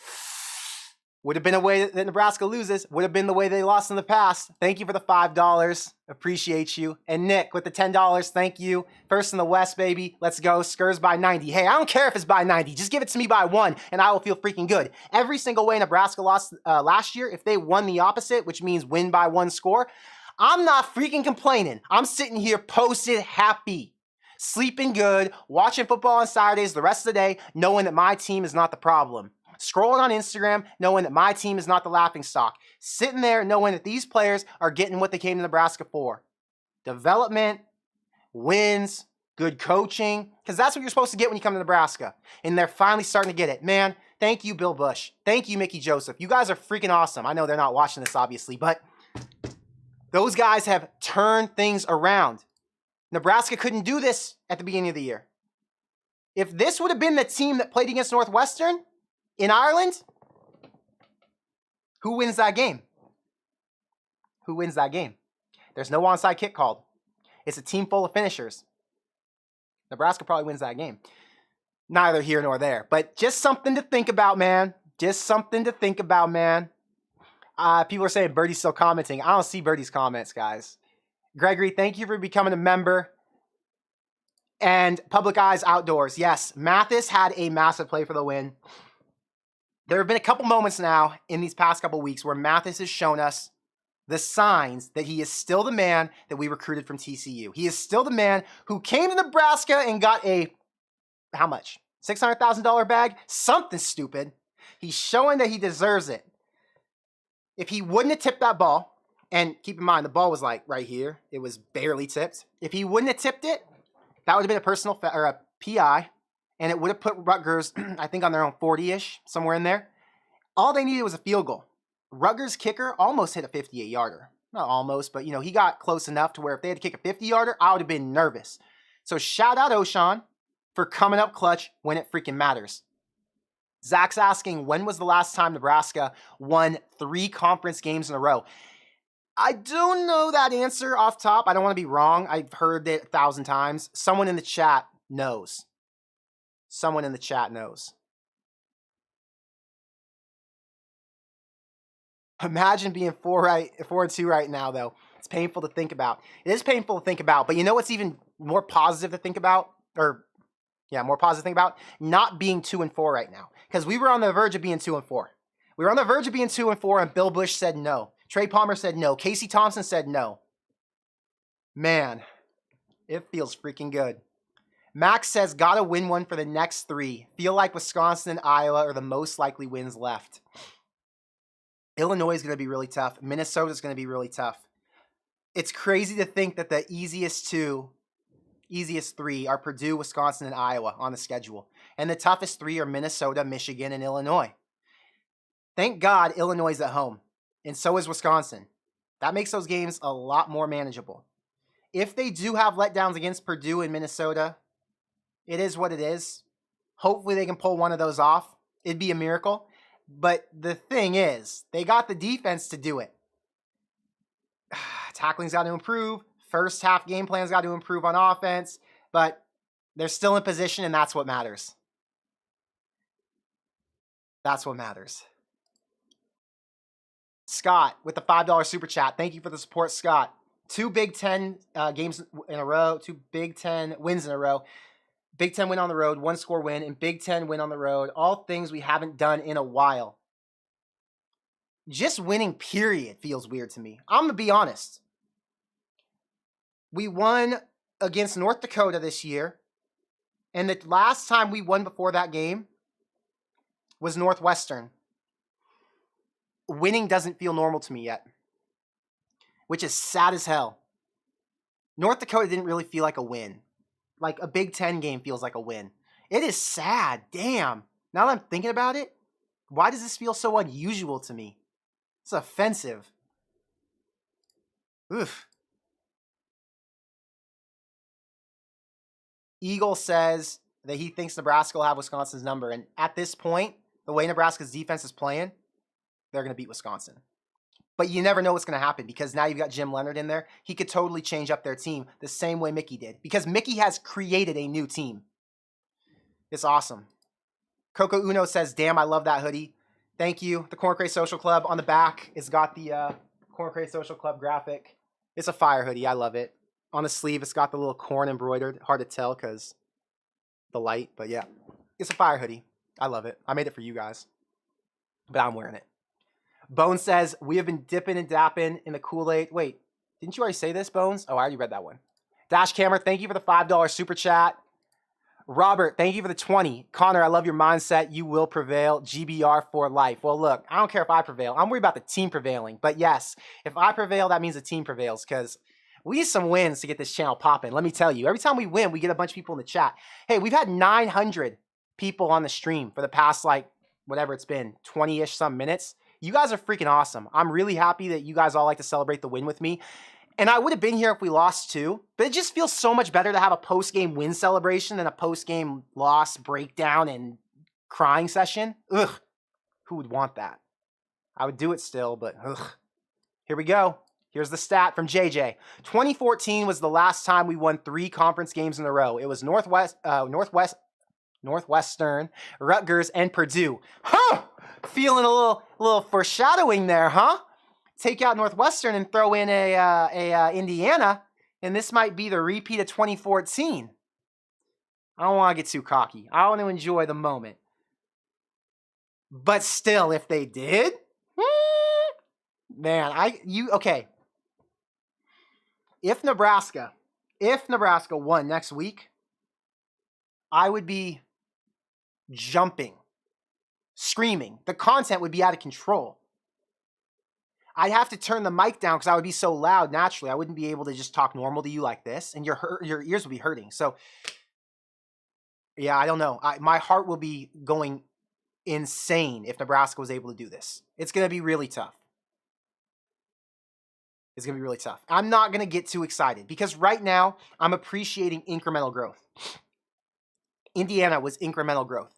Speaker 2: Would have been a way that Nebraska loses. Would have been the way they lost in the past. Thank you for the $5. Appreciate you. And Nick with the $10. Thank you. First in the West, baby. Let's go. Skurs by 90. Hey, I don't care if it's by 90. Just give it to me by 1, and I will feel freaking good. Every single way Nebraska lost last year, if they won the opposite, which means win by 1 score, I'm not freaking complaining. I'm sitting here posted happy. Sleeping good. Watching football on Saturdays the rest of the day, knowing that my team is not the problem. Scrolling on Instagram, knowing that my team is not the laughingstock. Sitting there knowing that these players are getting what they came to Nebraska for. Development, wins, good coaching, because that's what you're supposed to get when you come to Nebraska. And they're finally starting to get it. Man, thank you, Bill Bush. Thank you, Mickey Joseph. You guys are freaking awesome. I know they're not watching this, obviously, but those guys have turned things around. Nebraska couldn't do this at the beginning of the year. If this would have been the team that played against Northwestern in Ireland, who wins that game? Who wins that game? There's no onside kick called. It's a team full of finishers. Nebraska probably wins that game. Neither here nor there, but just something to think about, man. Just something to think about, man. People are saying Birdie's still commenting. I don't see Birdie's comments, guys. Gregory, thank you for becoming a member. And Public Eyes Outdoors. Yes, Mathis had a massive play for the win. There have been a couple moments now in these past couple weeks where Mathis has shown us the signs that he is still the man that we recruited from TCU. He is still the man who came to Nebraska and got a, how much? $600,000 bag? Something stupid. He's showing that he deserves it. If he wouldn't have tipped that ball, and keep in mind, the ball was like right here. It was barely tipped. If he wouldn't have tipped it, that would have been a personal or a PI. And it would have put Rutgers, I think, on their own 40-ish, somewhere in there. All they needed was a field goal. Rutgers' kicker almost hit a 58-yarder. Not almost, but, he got close enough to where if they had to kick a 50-yarder, I would have been nervous. So shout out Oshawn for coming up clutch when it freaking matters. Zach's asking, when was the last time Nebraska won 3 conference games in a row? I don't know that answer off top. I don't want to be wrong. I've heard it 1,000 times. Someone in the chat knows. Someone in the chat knows. Imagine being 4-2 right now, though. It's painful to think about. It is painful to think about, but you know what's even more positive to think about? More positive to think about? Not being 2-4 right now. Because we were on the verge of being 2-4. We were on the verge of being 2-4, and Bill Bush said no. Trey Palmer said no. Casey Thompson said no. Man, it feels freaking good. Max says, gotta win one for the next 3. Feel like Wisconsin and Iowa are the most likely wins left. Illinois is going to be really tough. Minnesota is going to be really tough. It's crazy to think that the easiest 3 are Purdue, Wisconsin, and Iowa on the schedule. And the toughest 3 are Minnesota, Michigan, and Illinois. Thank God Illinois is at home. And so is Wisconsin. That makes those games a lot more manageable. If they do have letdowns against Purdue and Minnesota, it is what it is. Hopefully they can pull one of those off. It'd be a miracle. But the thing is, they got the defense to do it. Tackling's got to improve. First half game plan's got to improve on offense. But they're still in position, and that's what matters. That's what matters. Scott with the $5 super chat. Thank you for the support, Scott. 2 Big Ten games in a row. 2 Big Ten wins in a row. Big Ten win on the road, 1 score win, and Big Ten win on the road. All things we haven't done in a while. Just winning, period, feels weird to me. I'm going to be honest. We won against North Dakota this year, and the last time we won before that game was Northwestern. Winning doesn't feel normal to me yet, which is sad as hell. North Dakota didn't really feel like a win. Like a Big Ten game feels like a win. It is sad. Damn. Now that I'm thinking about it, why does this feel so unusual to me? It's offensive. Oof. Eagle says that he thinks Nebraska will have Wisconsin's number. And at this point, the way Nebraska's defense is playing, they're going to beat Wisconsin. But you never know what's going to happen because now you've got Jim Leonard in there. He could totally change up their team the same way Mickey did because Mickey has created a new team. It's awesome. Coco Uno says, damn, I love that hoodie. Thank you. The Corn Crazed Social Club on the back. It's got the Corn Crazed Social Club graphic. It's a fire hoodie. I love it. On the sleeve, it's got the little corn embroidered. Hard to tell because the light, but yeah. It's a fire hoodie. I love it. I made it for you guys, but I'm wearing it. Bones says, we have been dipping and dapping in the Kool-Aid. Wait, didn't you already say this, Bones? Oh, I already read that one. Dash Camera, thank you for the $5 super chat. Robert, thank you for the 20. Connor, I love your mindset. You will prevail. GBR for life. Well, look, I don't care if I prevail. I'm worried about the team prevailing. But yes, if I prevail, that means the team prevails because we need some wins to get this channel popping. Let me tell you, every time we win, we get a bunch of people in the chat. Hey, we've had 900 people on the stream for the past, whatever it's been, 20-ish some minutes. You guys are freaking awesome. I'm really happy that you guys all like to celebrate the win with me. And I would have been here if we lost too, but it just feels so much better to have a post-game win celebration than a post-game loss breakdown and crying session. Ugh, who would want that? I would do it still, but ugh. Here we go. Here's the stat from JJ. 2014 was the last time we won 3 conference games in a row. It was Northwestern, Rutgers, and Purdue. Huh! Feeling a little foreshadowing there, huh? Take out Northwestern and throw in a Indiana, and this might be the repeat of 2014. I don't want to get too cocky. I want to enjoy the moment. But still, if they did, man, okay. If Nebraska won next week, I would be jumping, screaming. The content would be out of control. I'd have to turn the mic down because I would be so loud naturally. I wouldn't be able to just talk normal to you like this, and your ears would be hurting. So, yeah, I don't know. My heart will be going insane if Nebraska was able to do this. It's going to be really tough. It's going to be really tough. I'm not going to get too excited because right now I'm appreciating incremental growth. Indiana was incremental growth.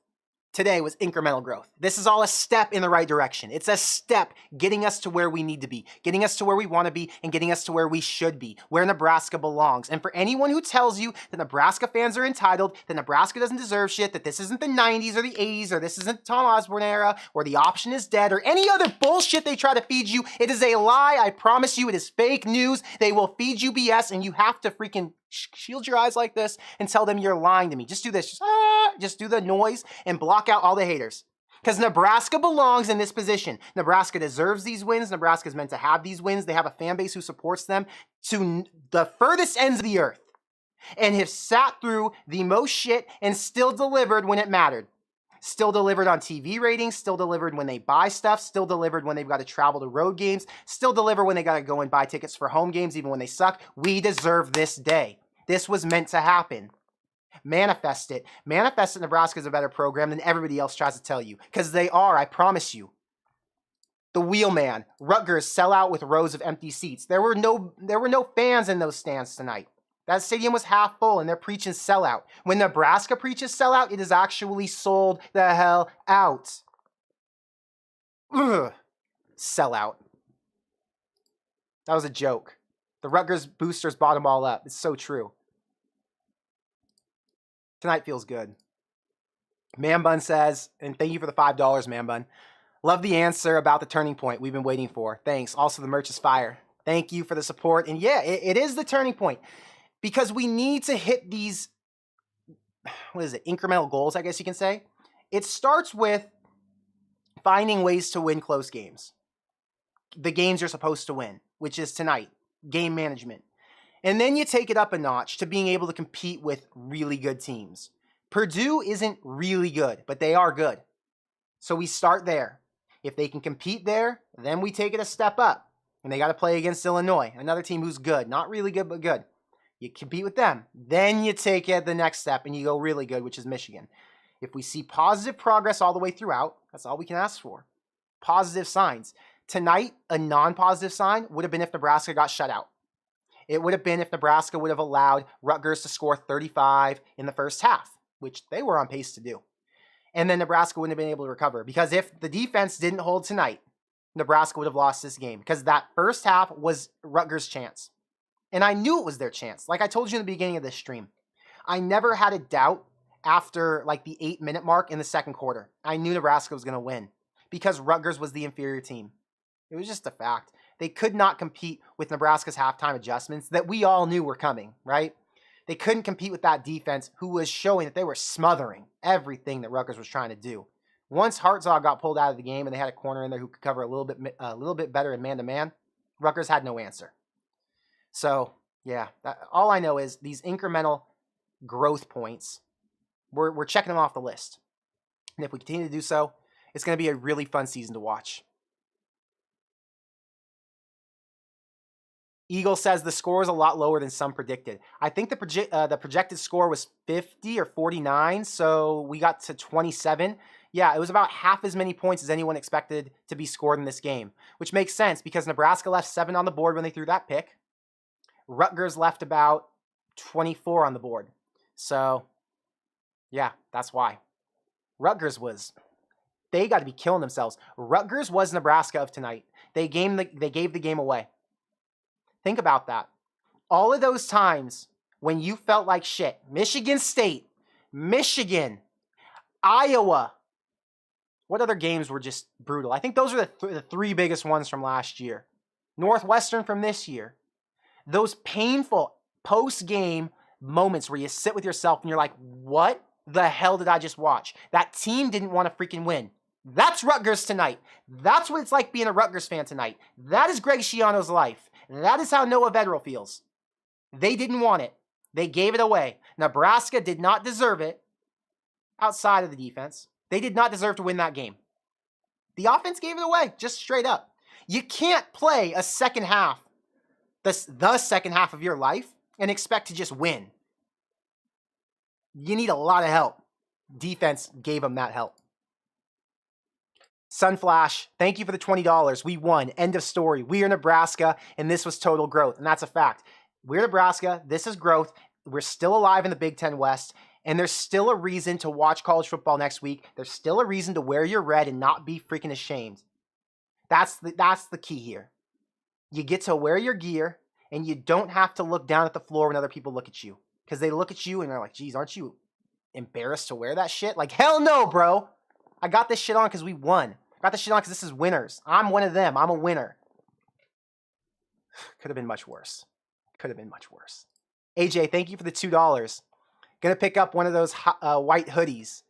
Speaker 2: today was incremental growth. This is all a step in the right direction. It's a step getting us to where we need to be, getting us to where we want to be, and getting us to where we should be, where Nebraska belongs. And for anyone who tells you that Nebraska fans are entitled, that Nebraska doesn't deserve shit, that this isn't the 90s or the 80s, or this isn't Tom Osborne era, or the option is dead, or any other bullshit they try to feed you, it is a lie. I promise you, it is fake news. They will feed you BS, and you have to freaking shield your eyes like this and tell them you're lying to me. Just do this. Just do the noise and block out all the haters. Because Nebraska belongs in this position. Nebraska deserves these wins. Nebraska's meant to have these wins. They have a fan base who supports them to the furthest ends of the earth and have sat through the most shit and still delivered when it mattered. Still delivered on TV ratings, still delivered when they buy stuff, still delivered when they've got to travel to road games, still deliver when they got to go and buy tickets for home games even when they suck. We deserve this day. This was meant to happen. Manifest it. Manifest that Nebraska's a better program than everybody else tries to tell you. Because they are, I promise you. The Wheelman, Rutgers sell out with rows of empty seats. There were no fans in those stands tonight. That stadium was half full, and they're preaching sellout. When Nebraska preaches sellout, it is actually sold the hell out. Ugh. Sellout. That was a joke. The Rutgers boosters bought them all up. It's so true. Tonight feels good. Man Bun says, and thank you for the $5, Man Bun. Love the answer about the turning point we've been waiting for. Thanks. Also, the merch is fire. Thank you for the support. And yeah, it is the turning point. Because we need to hit these, incremental goals, I guess you can say. It starts with finding ways to win close games. The games you're supposed to win, which is tonight, game management. And then you take it up a notch to being able to compete with really good teams. Purdue isn't really good, but they are good. So we start there. If they can compete there, then we take it a step up. And they got to play against Illinois, another team who's good. Not really good, but good. You compete with them. Then you take it the next step and you go really good, which is Michigan. If we see positive progress all the way throughout, that's all we can ask for. Positive signs. Tonight, a non-positive sign would have been if Nebraska got shut out. It would have been if Nebraska would have allowed Rutgers to score 35 in the first half, which they were on pace to do. And then Nebraska wouldn't have been able to recover. Because if the defense didn't hold tonight, Nebraska would have lost this game. Because that first half was Rutgers' chance. And I knew it was their chance. Like I told you in the beginning of this stream, I never had a doubt after like the 8-minute mark in the second quarter. I knew Nebraska was going to win because Rutgers was the inferior team. It was just a fact. They could not compete with Nebraska's halftime adjustments that we all knew were coming, right? They couldn't compete with that defense who was showing that they were smothering everything that Rutgers was trying to do. Once Hartzog got pulled out of the game and they had a corner in there who could cover a little bit better in man-to-man, Rutgers had no answer. So, yeah, all I know is these incremental growth points, we're checking them off the list. And if we continue to do so, it's going to be a really fun season to watch. Eagle says the score is a lot lower than some predicted. I think the projected score was 50 or 49, so we got to 27. Yeah, it was about half as many points as anyone expected to be scored in this game, which makes sense because Nebraska left 7 on the board when they threw that pick. Rutgers left about 24 on the board. So, yeah, that's why. They got to be killing themselves. Rutgers was Nebraska of tonight. They gave the game away. Think about that. All of those times when you felt like shit, Michigan State, Michigan, Iowa, what other games were just brutal? I think those are the 3 biggest ones from last year. Northwestern from this year. Those painful post-game moments where you sit with yourself and you're like, what the hell did I just watch? That team didn't want to freaking win. That's Rutgers tonight. That's what it's like being a Rutgers fan tonight. That is Greg Schiano's life. That is how Noah Vedral feels. They didn't want it. They gave it away. Nebraska did not deserve it outside of the defense. They did not deserve to win that game. The offense gave it away, just straight up. You can't play a second half, the second half of your life, and expect to just win. You need a lot of help. Defense gave them that help. Sunflash, thank you for the $20. We won. End of story. We are Nebraska, and this was total growth, and that's a fact. We're Nebraska. This is growth. We're still alive in the Big Ten West, And there's still a reason to watch college football next week. There's still a reason to wear your red and not be freaking ashamed. That's the key here. You get to wear your gear, and you don't have to look down at the floor when other people look at you. Because they look at you and they're like, geez, aren't you embarrassed to wear that shit? Like, hell no, bro. I got this shit on because we won. I got this shit on because this is winners. I'm one of them. I'm a winner. Could have been much worse. Could have been much worse. AJ, thank you for the $2. Gonna pick up one of those white hoodies.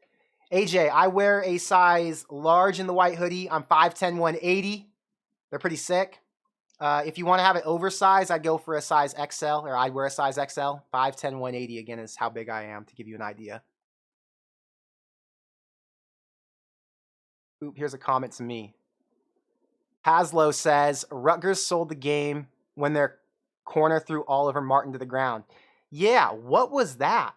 Speaker 2: AJ, I wear a size large in the white hoodie. I'm 5'10", 180. They're pretty sick. If you want to have it oversized, I'd go for a size XL, or I'd wear a size XL. 5'10", 180, again, is how big I am, to give you an idea. Oop, here's a comment to me. Haslow says, Rutgers sold the game when their corner threw Oliver Martin to the ground. Yeah, what was that?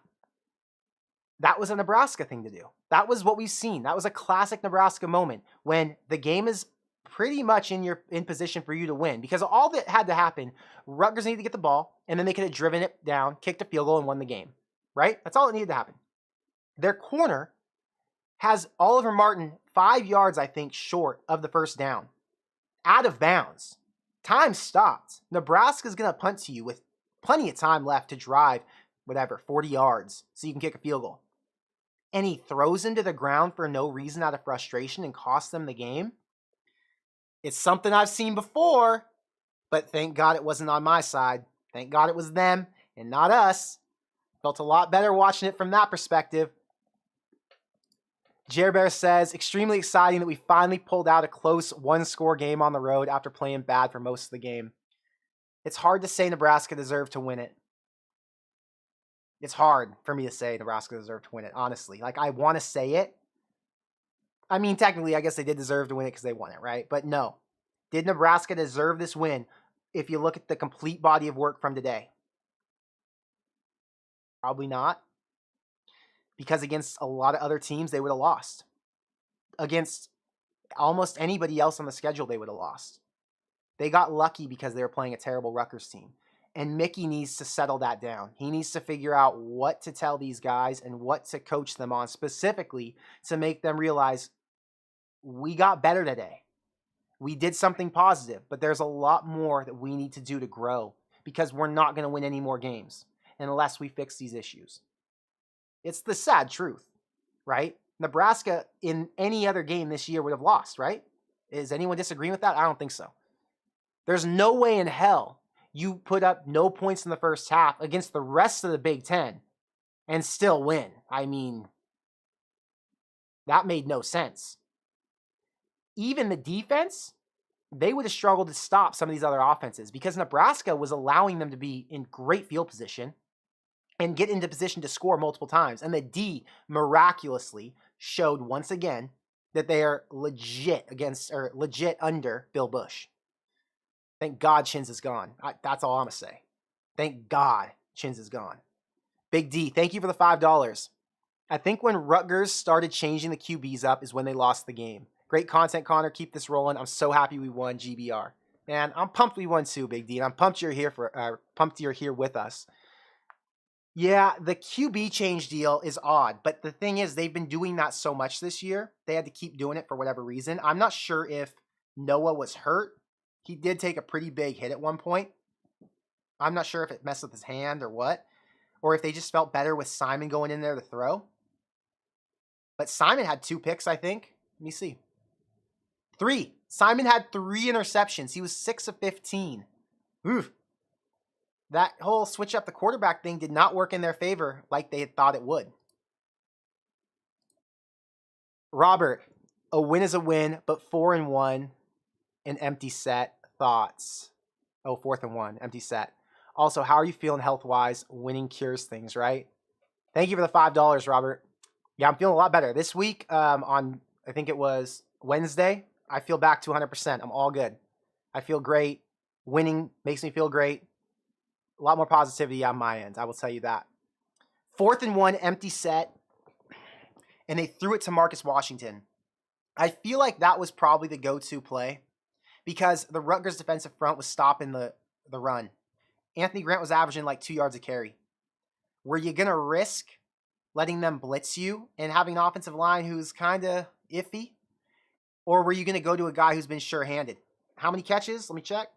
Speaker 2: That was a Nebraska thing to do. That was what we've seen. That was a classic Nebraska moment when the game is pretty much in position for you to win, because all that had to happen, Rutgers needed to get the ball, and then they could have driven it down, kicked a field goal, and won the game. Right? That's all that needed to happen. Their corner has Oliver Martin 5 yards, I think, short of the first down. Out of bounds. Time stopped. Nebraska's going to punt to you with plenty of time left to drive, 40 yards, so you can kick a field goal. And he throws him to the ground for no reason out of frustration and costs them the game. It's something I've seen before, but thank God it wasn't on my side. Thank God it was them and not us. Felt a lot better watching it from that perspective. Jerbear says, extremely exciting that we finally pulled out a close one-score game on the road after playing bad for most of the game. It's hard to say Nebraska deserved to win it. It's hard for me to say Nebraska deserved to win it, honestly. Like, I want to say it. I mean, technically, I guess they did deserve to win it because they won it, right? But no. Did Nebraska deserve this win if you look at the complete body of work from today? Probably not. Because against a lot of other teams, they would have lost. Against almost anybody else on the schedule, they would have lost. They got lucky because they were playing a terrible Rutgers team. And Mickey needs to settle that down. He needs to figure out what to tell these guys and what to coach them on specifically to make them realize we got better today. We did something positive, but there's a lot more that we need to do to grow because we're not going to win any more games unless we fix these issues. It's the sad truth, right? Nebraska in any other game this year would have lost, right? Is anyone disagreeing with that? I don't think so. There's no way in hell you put up no points in the first half against the rest of the Big Ten and still win. I mean, that made no sense. Even the defense, they would have struggled to stop some of these other offenses because Nebraska was allowing them to be in great field position and get into position to score multiple times. And the D miraculously showed once again that they are legit under Bill Busch. Thank God Chins is gone. That's all I'm going to say. Thank God Chins is gone. Big D, thank you for the $5. I think when Rutgers started changing the QBs up is when they lost the game. Great content, Connor. Keep this rolling. I'm so happy we won GBR. Man, I'm pumped we won too, Big D. And I'm pumped you're here with us. Yeah, the QB change deal is odd, but the thing is they've been doing that so much this year. They had to keep doing it for whatever reason. I'm not sure if Noah was hurt. He did take a pretty big hit at one point. I'm not sure if it messed with his hand or what, or if they just felt better with Simon going in there to throw. But Simon had 2 picks, I think. Let me see. 3. Simon had 3 interceptions. He was 6 of 15. Oof. That whole switch up the quarterback thing did not work in their favor like they had thought it would. Robert, a win is a win, but 4-1, an empty set. Thoughts? Oh, 4th and 1, empty set. Also, how are you feeling health-wise? Winning cures things, right? Thank you for the $5, Robert. Yeah, I'm feeling a lot better. This week, on, I think it was Wednesday, I feel back to 100%. I'm all good. I feel great. Winning makes me feel great. A lot more positivity on my end, I will tell you that. 4th and 1, empty set, and they threw it to Marcus Washington. I feel like that was probably the go-to play because the Rutgers defensive front was stopping the run. Anthony Grant was averaging like 2 yards a carry. Were you going to risk letting them blitz you and having an offensive line who's kind of iffy? Or were you going to go to a guy who's been sure-handed? How many catches? Let me check.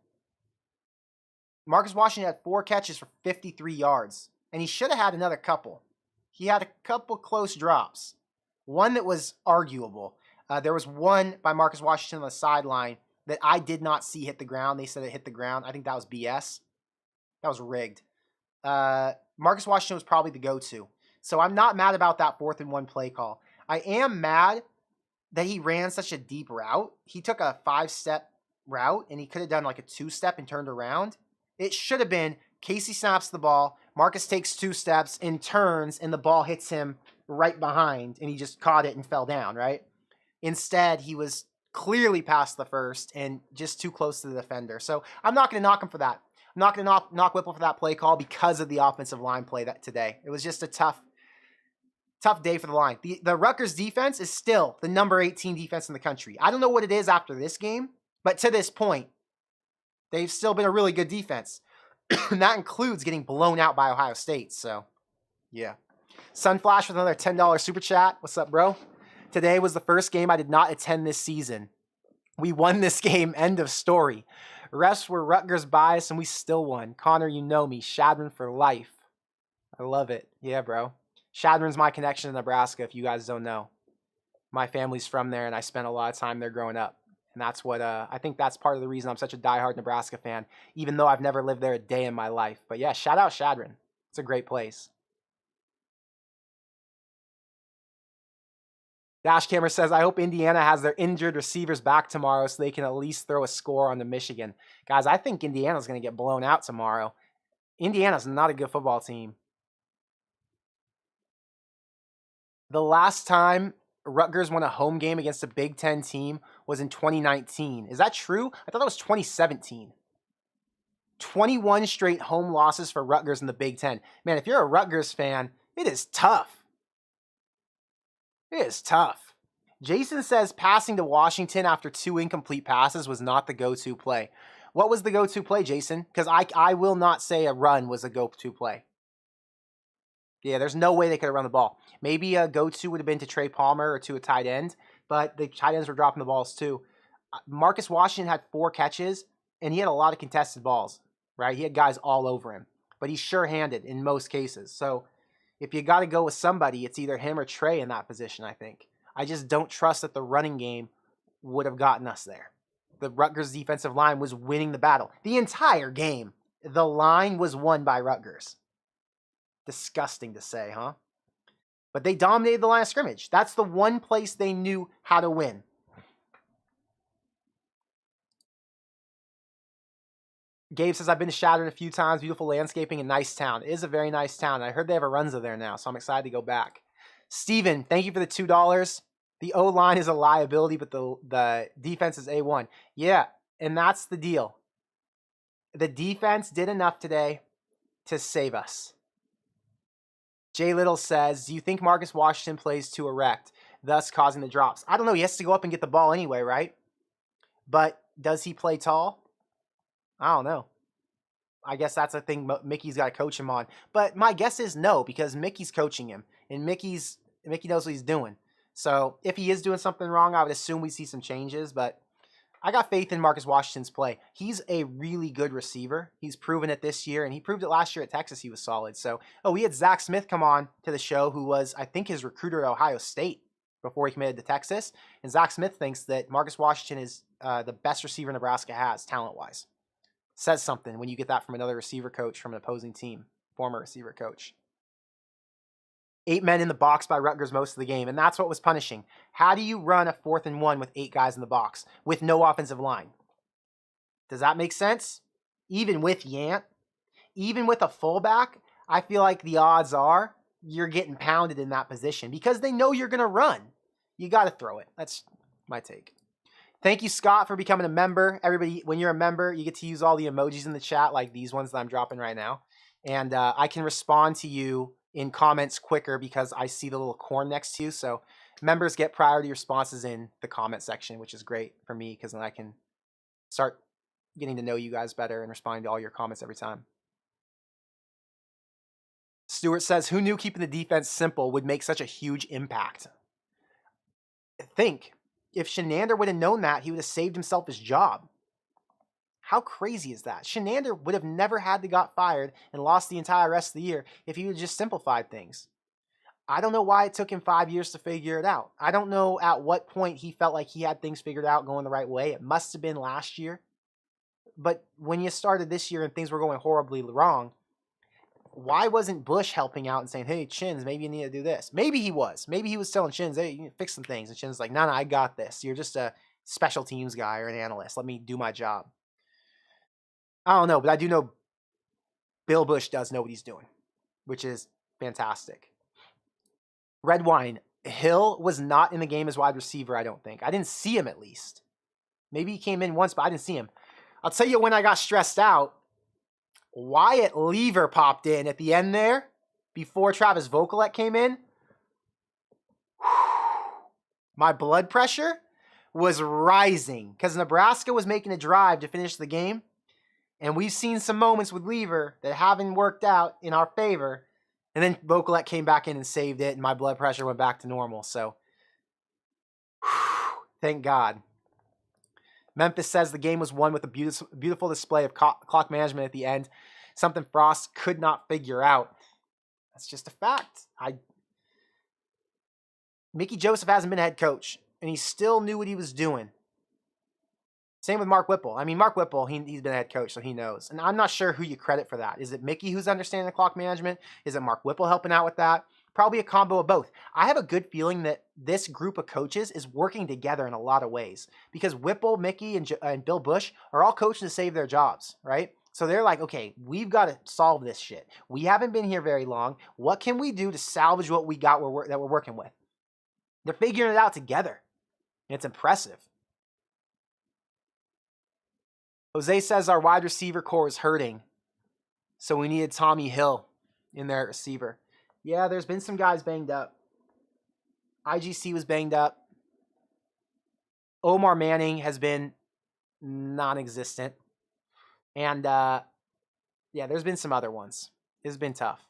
Speaker 2: Marcus Washington had 4 catches for 53 yards, and he should have had another couple. He had a couple close drops. One that was arguable. There was one by Marcus Washington on the sideline that I did not see hit the ground. They said it hit the ground. I think that was BS. That was rigged. Marcus Washington was probably the go-to. So I'm not mad about that 4th and 1 play call. I am mad that he ran such a deep route. He took a 5-step route, and he could have done like a 2-step and turned around. It should have been Casey snaps the ball, Marcus takes 2 steps and turns, and the ball hits him right behind, and he just caught it and fell down, right? Instead, he was clearly past the first and just too close to the defender. So I'm not going to knock him for that. I'm not going to knock Whipple for that play call because of the offensive line play that today. It was just a tough day for the line. The Rutgers defense is still the number 18 defense in the country. I don't know what it is after this game, but to this point, they've still been a really good defense. And that includes getting blown out by Ohio State. So, yeah. Sunflash with another $10 super chat. What's up, bro? Today was the first game I did not attend this season. We won this game. End of story. Refs were Rutgers biased, and we still won. Connor, you know me. Shadman for life. I love it. Yeah, bro. Shadman's my connection to Nebraska, if you guys don't know. My family's from there, and I spent a lot of time there growing up. And that's what, I think that's part of the reason I'm such a diehard Nebraska fan, even though I've never lived there a day in my life. But yeah, shout out Shadman. It's a great place. Dash Camera says, I hope Indiana has their injured receivers back tomorrow so they can at least throw a score on the Michigan. Guys, I think Indiana's going to get blown out tomorrow. Indiana's not a good football team. The last time Rutgers won a home game against a Big Ten team was in 2019. Is that true? I thought that was 2017. 21 straight home losses for Rutgers in the Big Ten. Man, if you're a Rutgers fan, it is tough. It is tough. Jason says passing to Washington after 2 incomplete passes was not the go-to play. What was the go-to play, Jason? Because I will not say a run was a go-to play. Yeah, there's no way they could have run the ball. Maybe a go-to would have been to Trey Palmer or to a tight end, but the tight ends were dropping the balls too. Marcus Washington had 4 catches, and he had a lot of contested balls, right? He had guys all over him, but he's sure-handed in most cases. So if you got to go with somebody, it's either him or Trey in that position, I think. I just don't trust that the running game would have gotten us there. The Rutgers defensive line was winning the battle. The entire game, the line was won by Rutgers. Disgusting to say, huh? But they dominated the line of scrimmage. That's the one place they knew how to win. Gabe says, I've been to Shattered a few times. Beautiful landscaping and nice town. It is a very nice town. I heard they have a Runza there now, so I'm excited to go back. Steven, thank you for the $2. The O-line is a liability, but the defense is A1. Yeah, and that's the deal. The defense did enough today to save us. Jay Little says, do you think Marcus Washington plays too erect, thus causing the drops? I don't know. He has to go up and get the ball anyway, right? But does he play tall? I don't know. I guess that's a thing Mickey's got to coach him on. But my guess is no, because Mickey's coaching him, and Mickey knows what he's doing. So if he is doing something wrong, I would assume we see some changes, but I got faith in Marcus Washington's play. He's a really good receiver. He's proven it this year, and he proved it last year at Texas. He was solid. So, we had Zach Smith come on to the show, who was, I think, his recruiter at Ohio State before he committed to Texas. And Zach Smith thinks that Marcus Washington is the best receiver Nebraska has, talent-wise. Says something when you get that from another receiver coach from an opposing team, former receiver coach. 8 men in the box by Rutgers most of the game, and that's what was punishing. How do you run a 4th and 1 with 8 guys in the box with no offensive line? Does that make sense? Even with Yant, even with a fullback, I feel like the odds are you're getting pounded in that position because they know you're going to run. You got to throw it. That's my take. Thank you, Scott, for becoming a member. Everybody, when you're a member, you get to use all the emojis in the chat, like these ones that I'm dropping right now. And I can respond to you in comments quicker because I see the little corn next to you. So members get priority responses in the comment section, which is great for me because then I can start getting to know you guys better and responding to all your comments every time. Stewart says, who knew keeping the defense simple would make such a huge impact? Think, if Shenander would have known that, he would have saved himself his job. How crazy is that? Shenander would have never had to got fired and lost the entire rest of the year if he would have just simplified things. I don't know why it took him 5 years to figure it out. I don't know at what point he felt like he had things figured out going the right way. It must have been last year. But when you started this year and things were going horribly wrong, why wasn't Bush helping out and saying, hey, Chins, maybe you need to do this? Maybe he was. Maybe he was telling Chins, hey, you need to fix some things. And Chins like, no, I got this. You're just a special teams guy or an analyst. Let me do my job. I don't know, but I do know Bill Bush does know what he's doing, which is fantastic. Red Wine, Hill was not in the game as wide receiver, I don't think. I didn't see him at least. Maybe he came in once, but I didn't see him. I'll tell you when I got stressed out. Wyatt Lever popped in at the end there before Travis Vokalek came in. My blood pressure was rising because Nebraska was making a drive to finish the game. And we've seen some moments with Lever that haven't worked out in our favor. And then Vokalek came back in and saved it, and my blood pressure went back to normal. So, thank God. Memphis says the game was won with a beautiful display of clock management at the end. Something Frost could not figure out. That's just a fact. Mickey Joseph hasn't been a head coach, and he still knew what he was doing. Same with Mark Whipple. I mean, Mark Whipple, he's been a head coach, so he knows. And I'm not sure who you credit for that. Is it Mickey who's understanding the clock management? Is it Mark Whipple helping out with that? Probably a combo of both. I have a good feeling that this group of coaches is working together in a lot of ways because Whipple, Mickey, and Bill Bush are all coaching to save their jobs, right? So they're like, okay, we've got to solve this shit. We haven't been here very long. What can we do to salvage what we got that we're working with? They're figuring it out together. It's impressive. Jose says our wide receiver core is hurting, so we needed Tommy Hill in there at receiver. Yeah, there's been some guys banged up. IGC was banged up. Omar Manning has been non-existent. And, yeah, there's been some other ones. It's been tough.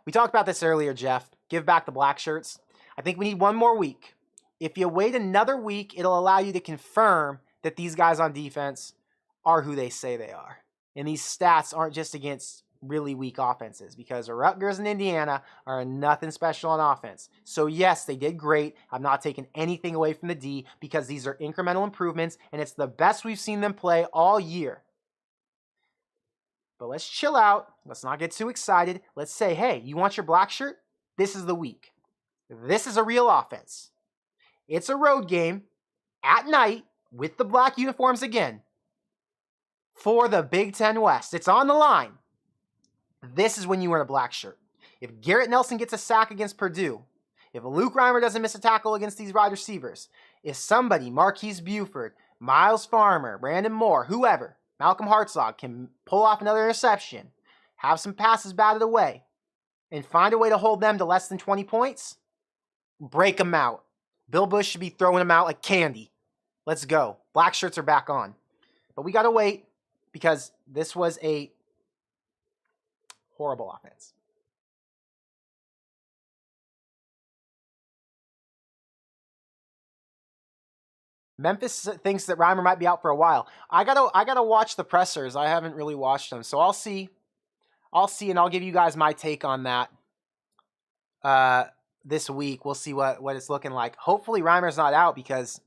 Speaker 2: We talked about this earlier, Jeff. Give back the black shirts. I think we need one more week. If you wait another week, it'll allow you to confirm that these guys on defense are who they say they are. And these stats aren't just against really weak offenses because Rutgers and Indiana are nothing special on offense. So yes, they did great. I'm not taking anything away from the D because these are incremental improvements and it's the best we've seen them play all year. But let's chill out. Let's not get too excited. Let's say, hey, you want your black shirt? This is the week. This is a real offense. It's a road game at night with the black uniforms again for the Big Ten West. It's on the line. This is when you wear a black shirt. If Garrett Nelson gets a sack against Purdue, if Luke Reimer doesn't miss a tackle against these wide receivers, if somebody, Marquise Buford, Miles Farmer, Brandon Moore, whoever, Malcolm Hartzog can pull off another interception, have some passes batted away, and find a way to hold them to less than 20 points, break them out. Bill Bush should be throwing them out like candy. Let's go. Black shirts are back on. But we got to wait because this was a horrible offense. Memphis thinks that Reimer might be out for a while. I gotta watch the pressers. I haven't really watched them, so I'll see, and I'll give you guys my take on that. This week we'll see what it's looking like. Hopefully Reimer's not out because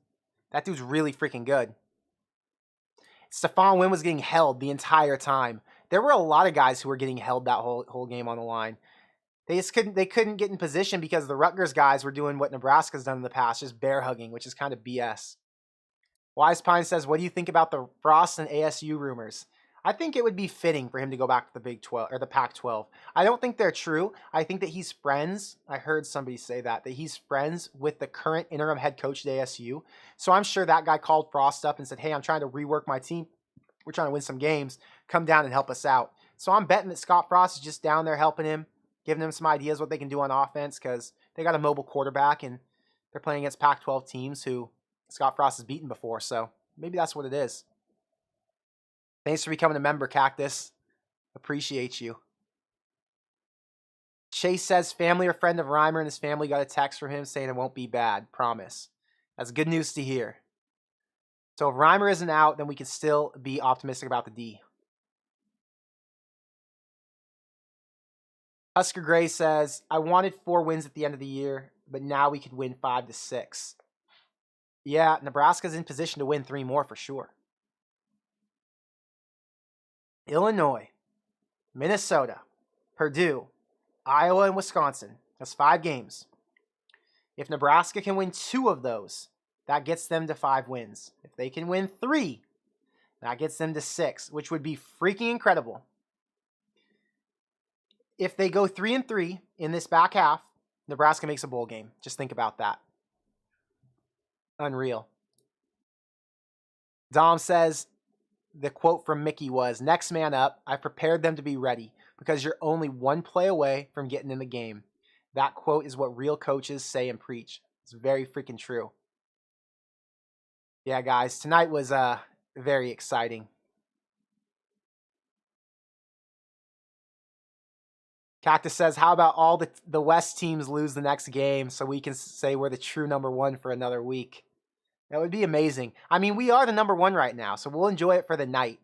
Speaker 2: that dude's really freaking good. Stephon Wynn was getting held the entire time. There were a lot of guys who were getting held that whole game on the line. They couldn't get in position because the Rutgers guys were doing what Nebraska's done in the past, just bear hugging, which is kind of BS. Wise Pine says, what do you think about the Frost and ASU rumors? I think it would be fitting for him to go back to the Big 12 or the Pac-12. I don't think they're true. I think that he's friends. I heard somebody say that he's friends with the current interim head coach at ASU. So I'm sure that guy called Frost up and said, hey, I'm trying to rework my team. We're trying to win some games. Come down and help us out. So I'm betting that Scott Frost is just down there helping him, giving him some ideas what they can do on offense because they got a mobile quarterback and they're playing against Pac-12 teams who Scott Frost has beaten before. So maybe that's what it is. Thanks for becoming a member, Cactus. Appreciate you. Chase says family or friend of Reimer and his family got a text from him saying it won't be bad. Promise. That's good news to hear. So if Reimer isn't out, then we can still be optimistic about the D. Husker Gray says, I wanted 4 wins at the end of the year, but now we could win 5 to 6. Yeah, Nebraska's in position to win 3 more for sure. Illinois, Minnesota, Purdue, Iowa, and Wisconsin. That's 5 games. If Nebraska can win 2 of those, that gets them to 5 wins. If they can win 3, that gets them to 6, which would be freaking incredible. If they go 3-3 in this back half, Nebraska makes a bowl game. Just think about that. Unreal. Dom says, the quote from Mickey was, next man up, I've prepared them to be ready because you're only 1 play away from getting in the game. That quote is what real coaches say and preach. It's very freaking true. Yeah, guys, tonight was very exciting. Cactus says, how about all the West teams lose the next game so we can say we're the true number 1 for another week? That would be amazing. I mean, we are the number 1 right now, so we'll enjoy it for the night.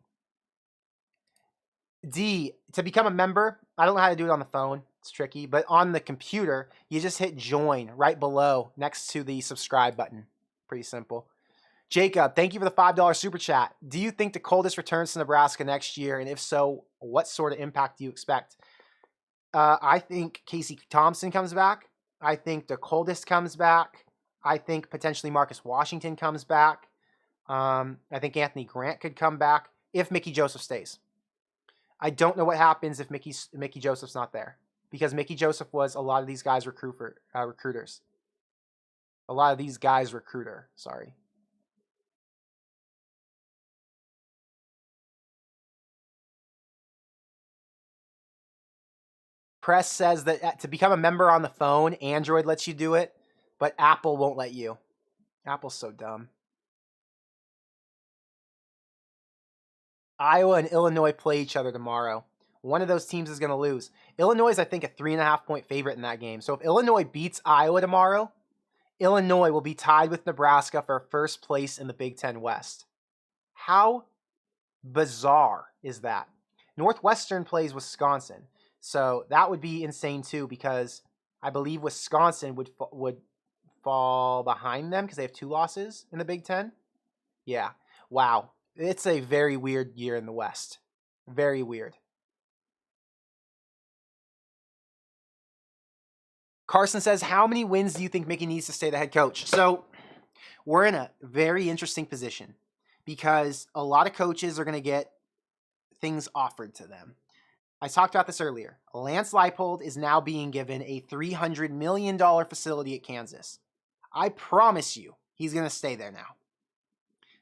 Speaker 2: D, to become a member, I don't know how to do it on the phone. It's tricky, but on the computer, you just hit join right below next to the subscribe button. Pretty simple. Jacob, thank you for the $5 super chat. Do you think the coldest returns to Nebraska next year? And if so, what sort of impact do you expect? I think Casey Thompson comes back. I think the coldest comes back. I think potentially Marcus Washington comes back. I think Anthony Grant could come back if Mickey Joseph stays. I don't know what happens if Mickey Joseph's not there, because Mickey Joseph was a lot of these guys' recruiters. A lot of these guys' recruiter, sorry. Press says that to become a member on the phone, Android lets you do it, but Apple won't let you. Apple's so dumb. Iowa and Illinois play each other tomorrow. One of those teams is going to lose. Illinois is, I think, a 3.5-point favorite in that game. So if Illinois beats Iowa tomorrow, Illinois will be tied with Nebraska for first place in the Big Ten West. How bizarre is that? Northwestern plays Wisconsin. So that would be insane too, because I believe Wisconsin would fall behind them because they have 2 losses in the Big Ten. Yeah. Wow. It's a very weird year in the West. Very weird. Carson says, how many wins do you think Mickey needs to stay the head coach? So we're in a very interesting position because a lot of coaches are going to get things offered to them. I talked about this earlier. Lance Leipold is now being given a $300 million facility at Kansas. I promise you he's going to stay there now.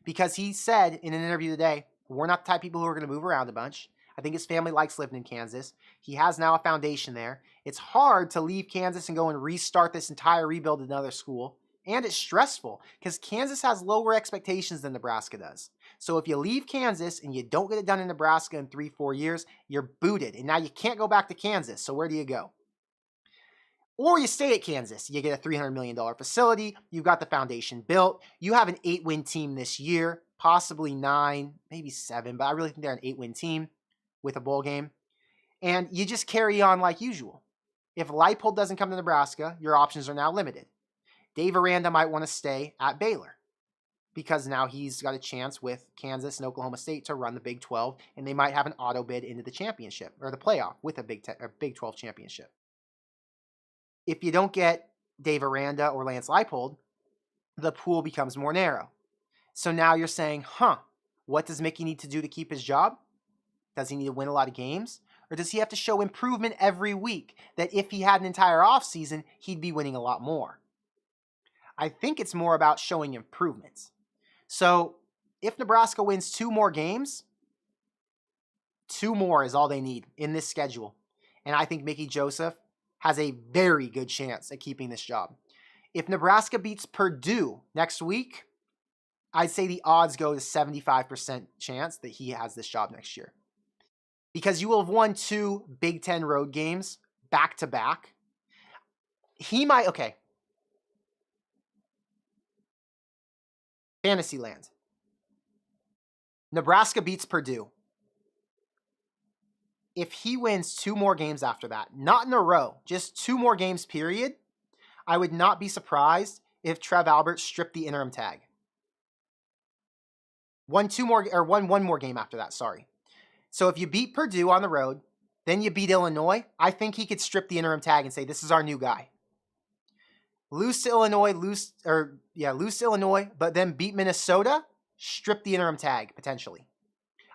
Speaker 2: Because he said in an interview today, we're not the type of people who are going to move around a bunch. I think his family likes living in Kansas. He has now a foundation there. It's hard to leave Kansas and go and restart this entire rebuild at another school. And it's stressful because Kansas has lower expectations than Nebraska does. So if you leave Kansas and you don't get it done in Nebraska in 3-4 years, you're booted. And now you can't go back to Kansas. So where do you go? Or you stay at Kansas. You get a $300 million facility. You've got the foundation built. You have an 8-win team this year, possibly 9, maybe 7, but I really think they're an 8-win team with a bowl game. And you just carry on like usual. If Leipold doesn't come to Nebraska, your options are now limited. Dave Aranda might want to stay at Baylor because now he's got a chance with Kansas and Oklahoma State to run the Big 12, and they might have an auto bid into the championship or the playoff with a Big 12 championship. If you don't get Dave Aranda or Lance Leipold, the pool becomes more narrow. So now you're saying, what does Mickey need to do to keep his job? Does he need to win a lot of games? Or does he have to show improvement every week that if he had an entire offseason, he'd be winning a lot more? I think it's more about showing improvements. So if Nebraska wins 2 more games, 2 more is all they need in this schedule. And I think Mickey Joseph has a very good chance at keeping this job. If Nebraska beats Purdue next week, I'd say the odds go to 75% chance that he has this job next year. Because you will have won 2 Big Ten road games back-to-back, he might, okay. Fantasyland. Nebraska beats Purdue. If he wins 2 more games after that, not in a row, just 2 more games, period, I would not be surprised if Trev Alberts stripped the interim tag. One more game after that, sorry. So if you beat Purdue on the road, then you beat Illinois, I think he could strip the interim tag and say, this is our new guy. Lose to Illinois, lose to Illinois, but then beat Minnesota, strip the interim tag, potentially.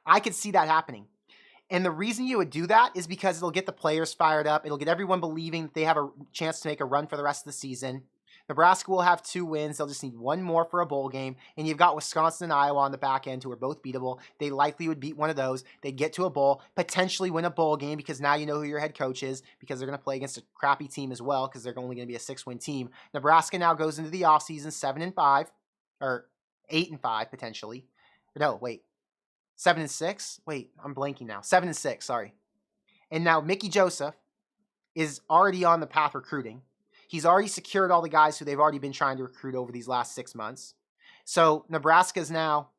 Speaker 2: I could see that happening. And the reason you would do that is because it'll get the players fired up. It'll get everyone believing that they have a chance to make a run for the rest of the season. Nebraska will have 2 wins. They'll just need 1 more for a bowl game. And you've got Wisconsin and Iowa on the back end who are both beatable. They likely would beat one of those. They'd get to a bowl, potentially win a bowl game because now you know who your head coach is because they're going to play against a crappy team as well because they're only going to be a 6-win team. Nebraska now goes into the offseason 7-5 or 8-5 potentially. No, wait. 7-6? Wait, I'm blanking now. 7-6, sorry. And now Mickey Joseph is already on the path recruiting. He's already secured all the guys who they've already been trying to recruit over these last 6 months. So Nebraska's now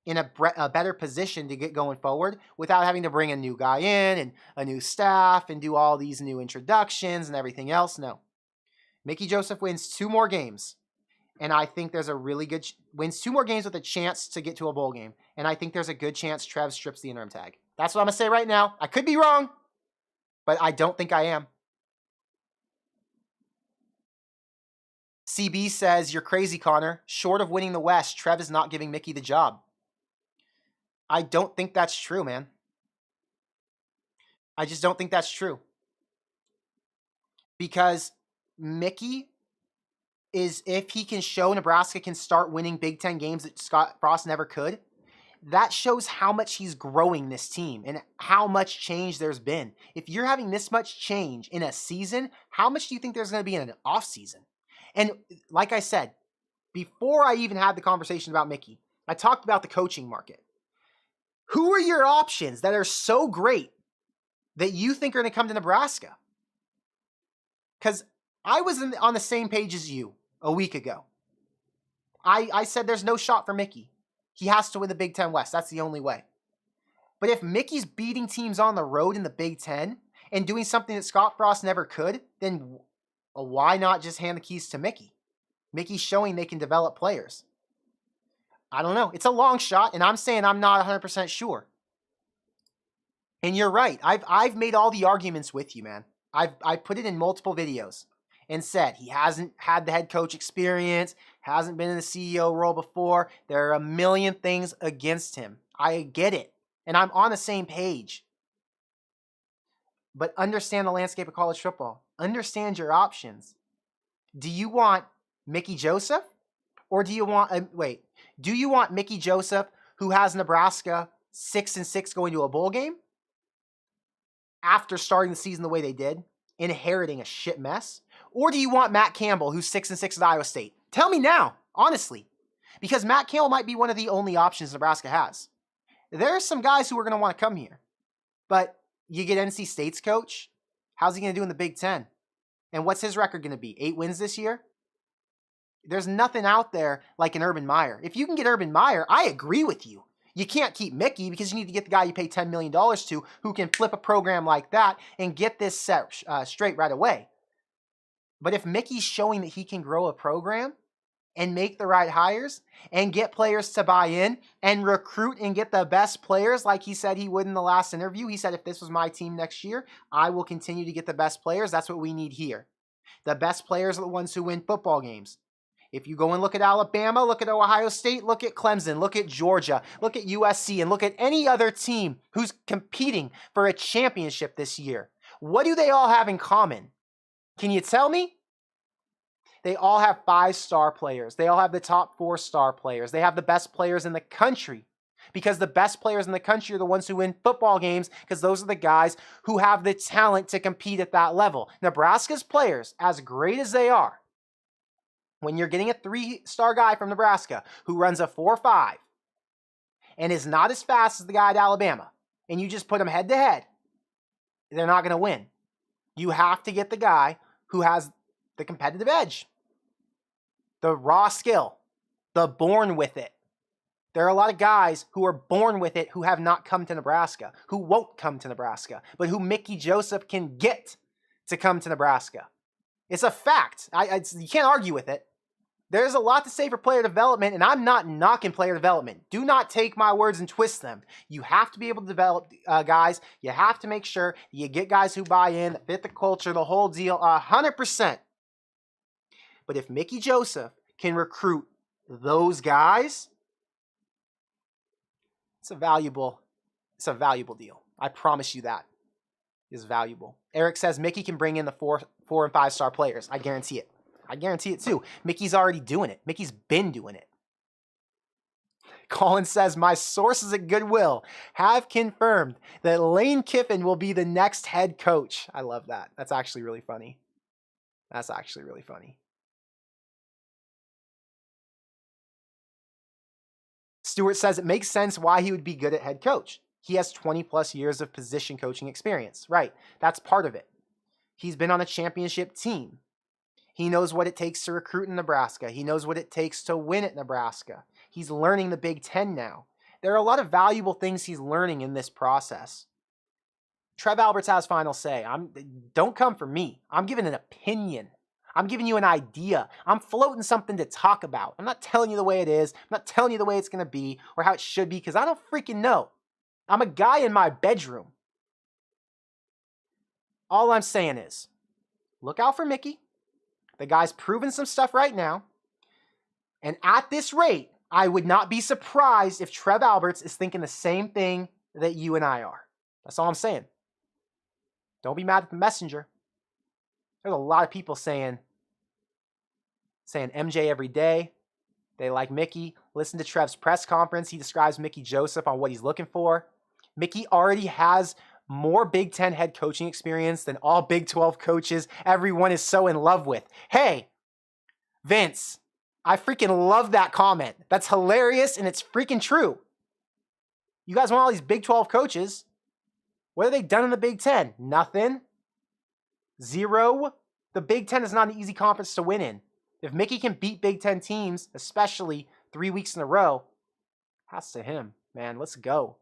Speaker 2: in a better position to get going forward without having to bring a new guy in and a new staff and do all these new introductions and everything else. No. Mickey Joseph wins 2 more games. And I think there's a really good wins 2 more games with a chance to get to a bowl game. And I think there's a good chance Trev strips the interim tag. That's what I'm going to say right now. I could be wrong, but I don't think I am. CB says, you're crazy, Connor. Short of winning the West, Trev is not giving Mickey the job. I don't think that's true, man. I just don't think that's true. Because Mickey is, if he can show Nebraska can start winning Big Ten games that Scott Frost never could, that shows how much he's growing this team and how much change there's been. If you're having this much change in a season, how much do you think there's going to be in an off season? And like I said, before I even had the conversation about Mickey, I talked about the coaching market. Who are your options that are so great that you think are going to come to Nebraska? Because I was on the same page as you a week ago. I said there's no shot for Mickey. He has to win the Big Ten West. That's the only way. But if Mickey's beating teams on the road in the Big Ten and doing something that Scott Frost never could, then why not just hand the keys to Mickey? Mickey's showing they can develop players. I don't know. It's a long shot, and I'm saying I'm not 100% sure. And you're right. I've made all the arguments with you, man. I've put it in multiple videos and said he hasn't had the head coach experience, hasn't been in the CEO role before. There are a million things against him. I get it, and I'm on the same page. But understand the landscape of college football. Understand your options. Do you want Mickey Joseph? Or do you want, do you want Mickey Joseph, who has Nebraska 6-6 going to a bowl game? After starting the season the way they did, inheriting a shit mess? Or do you want Matt Campbell, who's 6-6 at Iowa State? Tell me now, honestly. Because Matt Campbell might be one of the only options Nebraska has. There are some guys who are going to want to come here. But you get NC State's coach, how's he going to do in the Big Ten? And what's his record going to be? 8 wins this year? There's nothing out there like an Urban Meyer. If you can get Urban Meyer, I agree with you. You can't keep Mickey because you need to get the guy you pay $10 million to who can flip a program like that and get this set straight right away. But if Mickey's showing that he can grow a program and make the right hires and get players to buy in and recruit and get the best players like he said he would in the last interview. He said, if this was my team next year, I will continue to get the best players. That's what we need here. The best players are the ones who win football games. If you go and look at Alabama, look at Ohio State, look at Clemson, look at Georgia, look at USC, and look at any other team who's competing for a championship this year. What do they all have in common? Can you tell me? They all have 5-star players. They all have the top 4-star players. They have the best players in the country because the best players in the country are the ones who win football games because those are the guys who have the talent to compete at that level. Nebraska's players, as great as they are, when you're getting a 3-star guy from Nebraska who runs a 4.5 and is not as fast as the guy at Alabama, and you just put them head to head, they're not going to win. You have to get the guy who has the competitive edge, the raw skill, the born with it. There are a lot of guys who are born with it who have not come to Nebraska, who won't come to Nebraska, but who Mickey Joseph can get to come to Nebraska. It's a fact. You can't argue with it. There's a lot to say for player development, and I'm not knocking player development. Do not take my words and twist them. You have to be able to develop guys. You have to make sure you get guys who buy in, that fit the culture, the whole deal, 100%. But if Mickey Joseph can recruit those guys, it's a valuable deal. I promise you that is valuable. Eric says Mickey can bring in the 4 and 5 star players. I guarantee it. I guarantee it too. Mickey's already doing it. Mickey's been doing it. Colin says, my sources at Goodwill have confirmed that Lane Kiffin will be the next head coach. I love that. That's actually really funny. That's actually really funny. Stewart says it makes sense why he would be good at head coach. He has 20 plus years of position coaching experience. Right. That's part of it. He's been on a championship team. He knows what it takes to recruit in Nebraska. He knows what it takes to win at Nebraska. He's learning the Big Ten now. There are a lot of valuable things he's learning in this process. Trev Alberts has final say. Don't come for me. I'm giving an opinion. I'm giving you an idea. I'm floating something to talk about. I'm not telling you the way it is. I'm not telling you the way it's going to be or how it should be because I don't freaking know. I'm a guy in my bedroom. All I'm saying is, look out for Mickey. The guy's proven some stuff right now. And at this rate, I would not be surprised if Trev Alberts is thinking the same thing that you and I are. That's all I'm saying. Don't be mad at the messenger. There's a lot of people saying MJ every day. They like Mickey. Listen to Trev's press conference. He describes Mickey Joseph on what he's looking for. Mickey already has more Big Ten head coaching experience than all Big 12 coaches everyone is so in love with. Hey, Vince, I freaking love that comment. That's hilarious and it's freaking true. You guys want all these Big 12 coaches. What have they done in the Big Ten? Nothing. Zero. The Big Ten is not an easy conference to win in. If Mickey can beat Big Ten teams, especially 3 weeks in a row, pass to him, man. Let's go.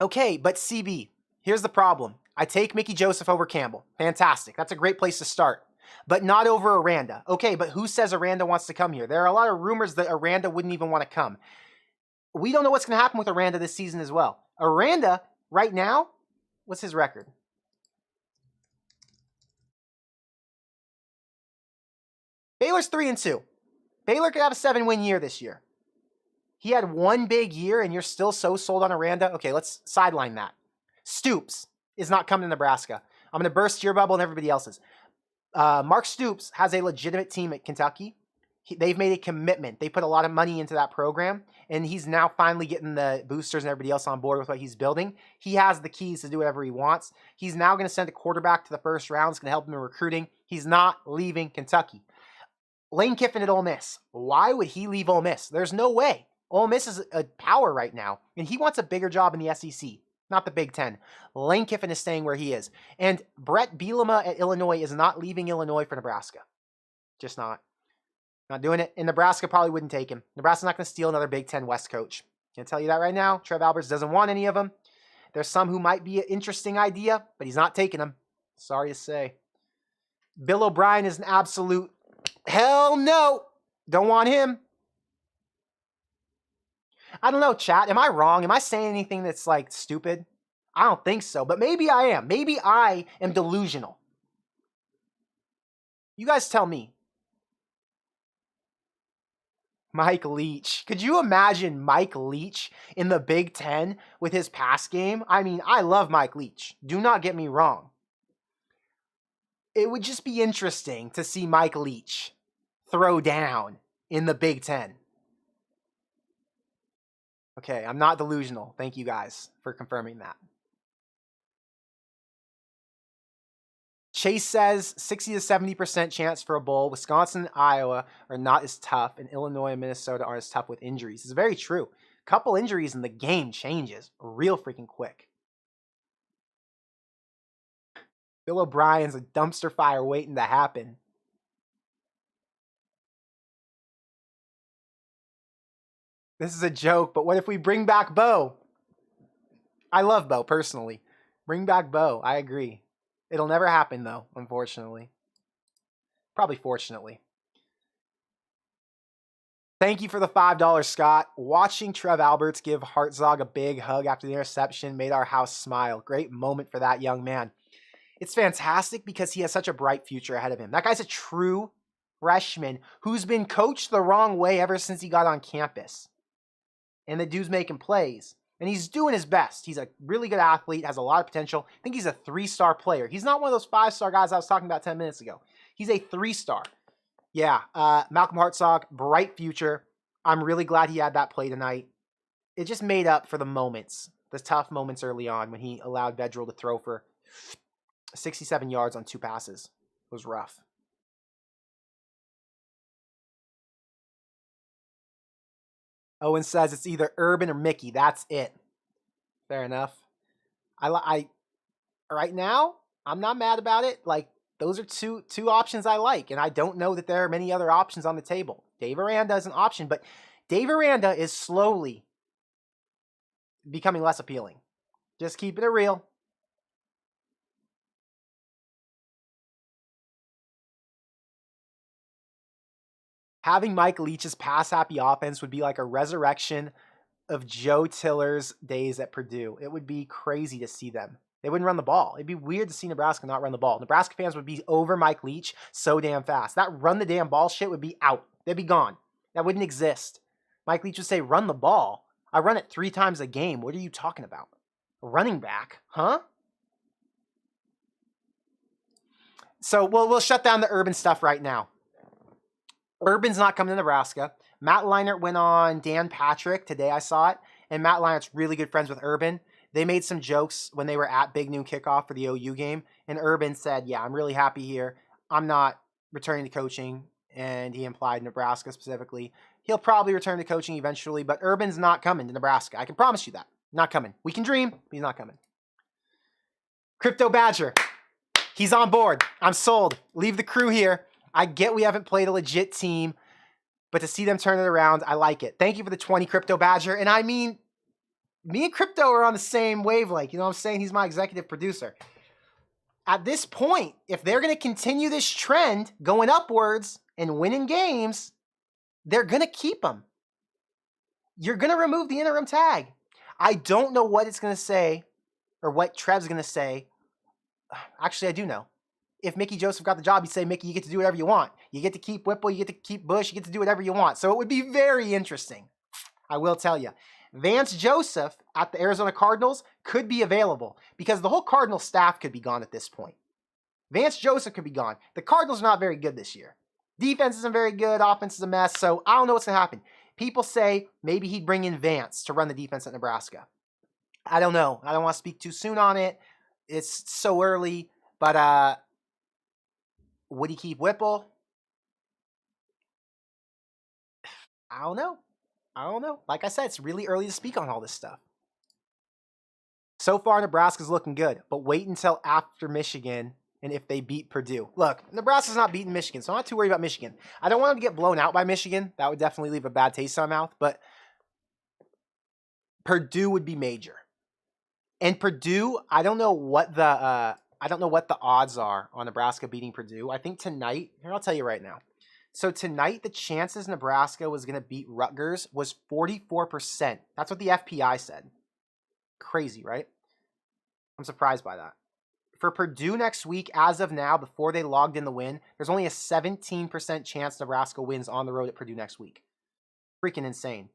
Speaker 2: Okay, but CB, here's the problem. I take Mickey Joseph over Campbell. Fantastic. That's a great place to start. But not over Aranda. Okay, but who says Aranda wants to come here? There are a lot of rumors that Aranda wouldn't even want to come. We don't know what's going to happen with Aranda this season as well. Aranda, right now, what's his record? Baylor's 3-2. Baylor could have a 7-win year this year. He had one big year and you're still so sold on Aranda? Okay, let's sideline that. Stoops is not coming to Nebraska. I'm going to burst your bubble and everybody else's. Mark Stoops has a legitimate team at Kentucky. They've made a commitment. They put a lot of money into that program, and he's now finally getting the boosters and everybody else on board with what he's building. He has the keys to do whatever he wants. He's now going to send a quarterback to the first round. It's going to help him in recruiting. He's not leaving Kentucky. Lane Kiffin at Ole Miss. Why would he leave Ole Miss? There's no way. Ole Miss is a power right now, and he wants a bigger job in the SEC, not the Big Ten. Lane Kiffin is staying where he is. And Brett Bielema at Illinois is not leaving Illinois for Nebraska. Just not. Not doing it. And Nebraska probably wouldn't take him. Nebraska's not going to steal another Big Ten West coach. Can't tell you that right now. Trev Alberts doesn't want any of them. There's some who might be an interesting idea, but he's not taking them. Sorry to say. Bill O'Brien is an absolute hell no. Don't want him. I don't know, chat. Am I wrong? Am I saying anything that's like stupid? I don't think so, but maybe I am. Maybe I am delusional. You guys tell me. Mike Leach. Could you imagine Mike Leach in the Big Ten with his pass game? I mean, I love Mike Leach. Do not get me wrong. It would just be interesting to see Mike Leach throw down in the Big Ten. Okay, I'm not delusional. Thank you guys for confirming that. Chase says 60 to 70% chance for a bowl. Wisconsin and Iowa are not as tough, and Illinois and Minnesota aren't as tough with injuries. It's very true. Couple injuries and the game changes real freaking quick. Bill O'Brien's a dumpster fire waiting to happen. This is a joke, but what if we bring back Bo? I love Bo, personally. Bring back Bo. I agree. It'll never happen, though, unfortunately. Probably fortunately. Thank you for the $5, Scott. Watching Trev Alberts give Hartzog a big hug after the interception made our house smile. Great moment for that young man. It's fantastic because he has such a bright future ahead of him. That guy's a true freshman who's been coached the wrong way ever since he got on campus. And the dude's making plays. And he's doing his best. He's a really good athlete, has a lot of potential. I think he's a 3-star player. He's not one of those 5-star guys I was talking about 10 minutes ago. He's a 3-star. Yeah, Malcolm Hartzog, bright future. I'm really glad he had that play tonight. It just made up for the moments, the tough moments early on when he allowed Vedral to throw for 67 yards on 2 passes. It was rough. Owen says it's either Urban or Mickey. That's it. Fair enough. I right now, I'm not mad about it. Like, those are two options I like, and I don't know that there are many other options on the table. Dave Aranda is an option, but Dave Aranda is slowly becoming less appealing. Just keeping it real. Having Mike Leach's pass-happy offense would be like a resurrection of Joe Tiller's days at Purdue. It would be crazy to see them. They wouldn't run the ball. It'd be weird to see Nebraska not run the ball. Nebraska fans would be over Mike Leach so damn fast. That run the damn ball shit would be out. They'd be gone. That wouldn't exist. Mike Leach would say, run the ball. I run it 3 times a game. What are you talking about? Running back, huh? So we'll shut down the Urban stuff right now. Urban's not coming to Nebraska. Matt Leinart went on Dan Patrick. Today I saw it. And Matt Leinart's really good friends with Urban. They made some jokes when they were at Big Noon Kickoff for the OU game. And Urban said, yeah, I'm really happy here. I'm not returning to coaching. And he implied Nebraska specifically. He'll probably return to coaching eventually. But Urban's not coming to Nebraska. I can promise you that. Not coming. We can dream, but he's not coming. Crypto Badger. He's on board. I'm sold. Leave the crew here. I get we haven't played a legit team, but to see them turn it around, I like it. Thank you for the 20, Crypto Badger. And I mean, me and Crypto are on the same wavelength. You know what I'm saying? He's my executive producer. At this point, if they're going to continue this trend going upwards and winning games, they're going to keep him. You're going to remove the interim tag. I don't know what it's going to say or what Trev's going to say. Actually, I do know. If Mickey Joseph got the job, he'd say, Mickey, you get to do whatever you want. You get to keep Whipple, you get to keep Bush, you get to do whatever you want. So it would be very interesting. I will tell you. Vance Joseph at the Arizona Cardinals could be available because the whole Cardinal staff could be gone at this point. Vance Joseph could be gone. The Cardinals are not very good this year. Defense isn't very good. Offense is a mess. So I don't know what's going to happen. People say maybe he'd bring in Vance to run the defense at Nebraska. I don't know. I don't want to speak too soon on it. It's so early. But would he keep Whipple? I don't know. Like I said, it's really early to speak on all this stuff. So far, Nebraska's looking good, but wait until after Michigan and if they beat Purdue. Look, Nebraska's not beating Michigan, so I'm not too worried about Michigan. I don't want them to get blown out by Michigan. That would definitely leave a bad taste in my mouth, but Purdue would be major. And Purdue, I don't know what the odds are on Nebraska beating Purdue. I think tonight, here I'll tell you right now. So tonight, the chances Nebraska was going to beat Rutgers was 44%. That's what the FPI said. Crazy, right? I'm surprised by that. For Purdue next week, as of now, before they logged in the win, there's only a 17% chance Nebraska wins on the road at Purdue next week. Freaking insane.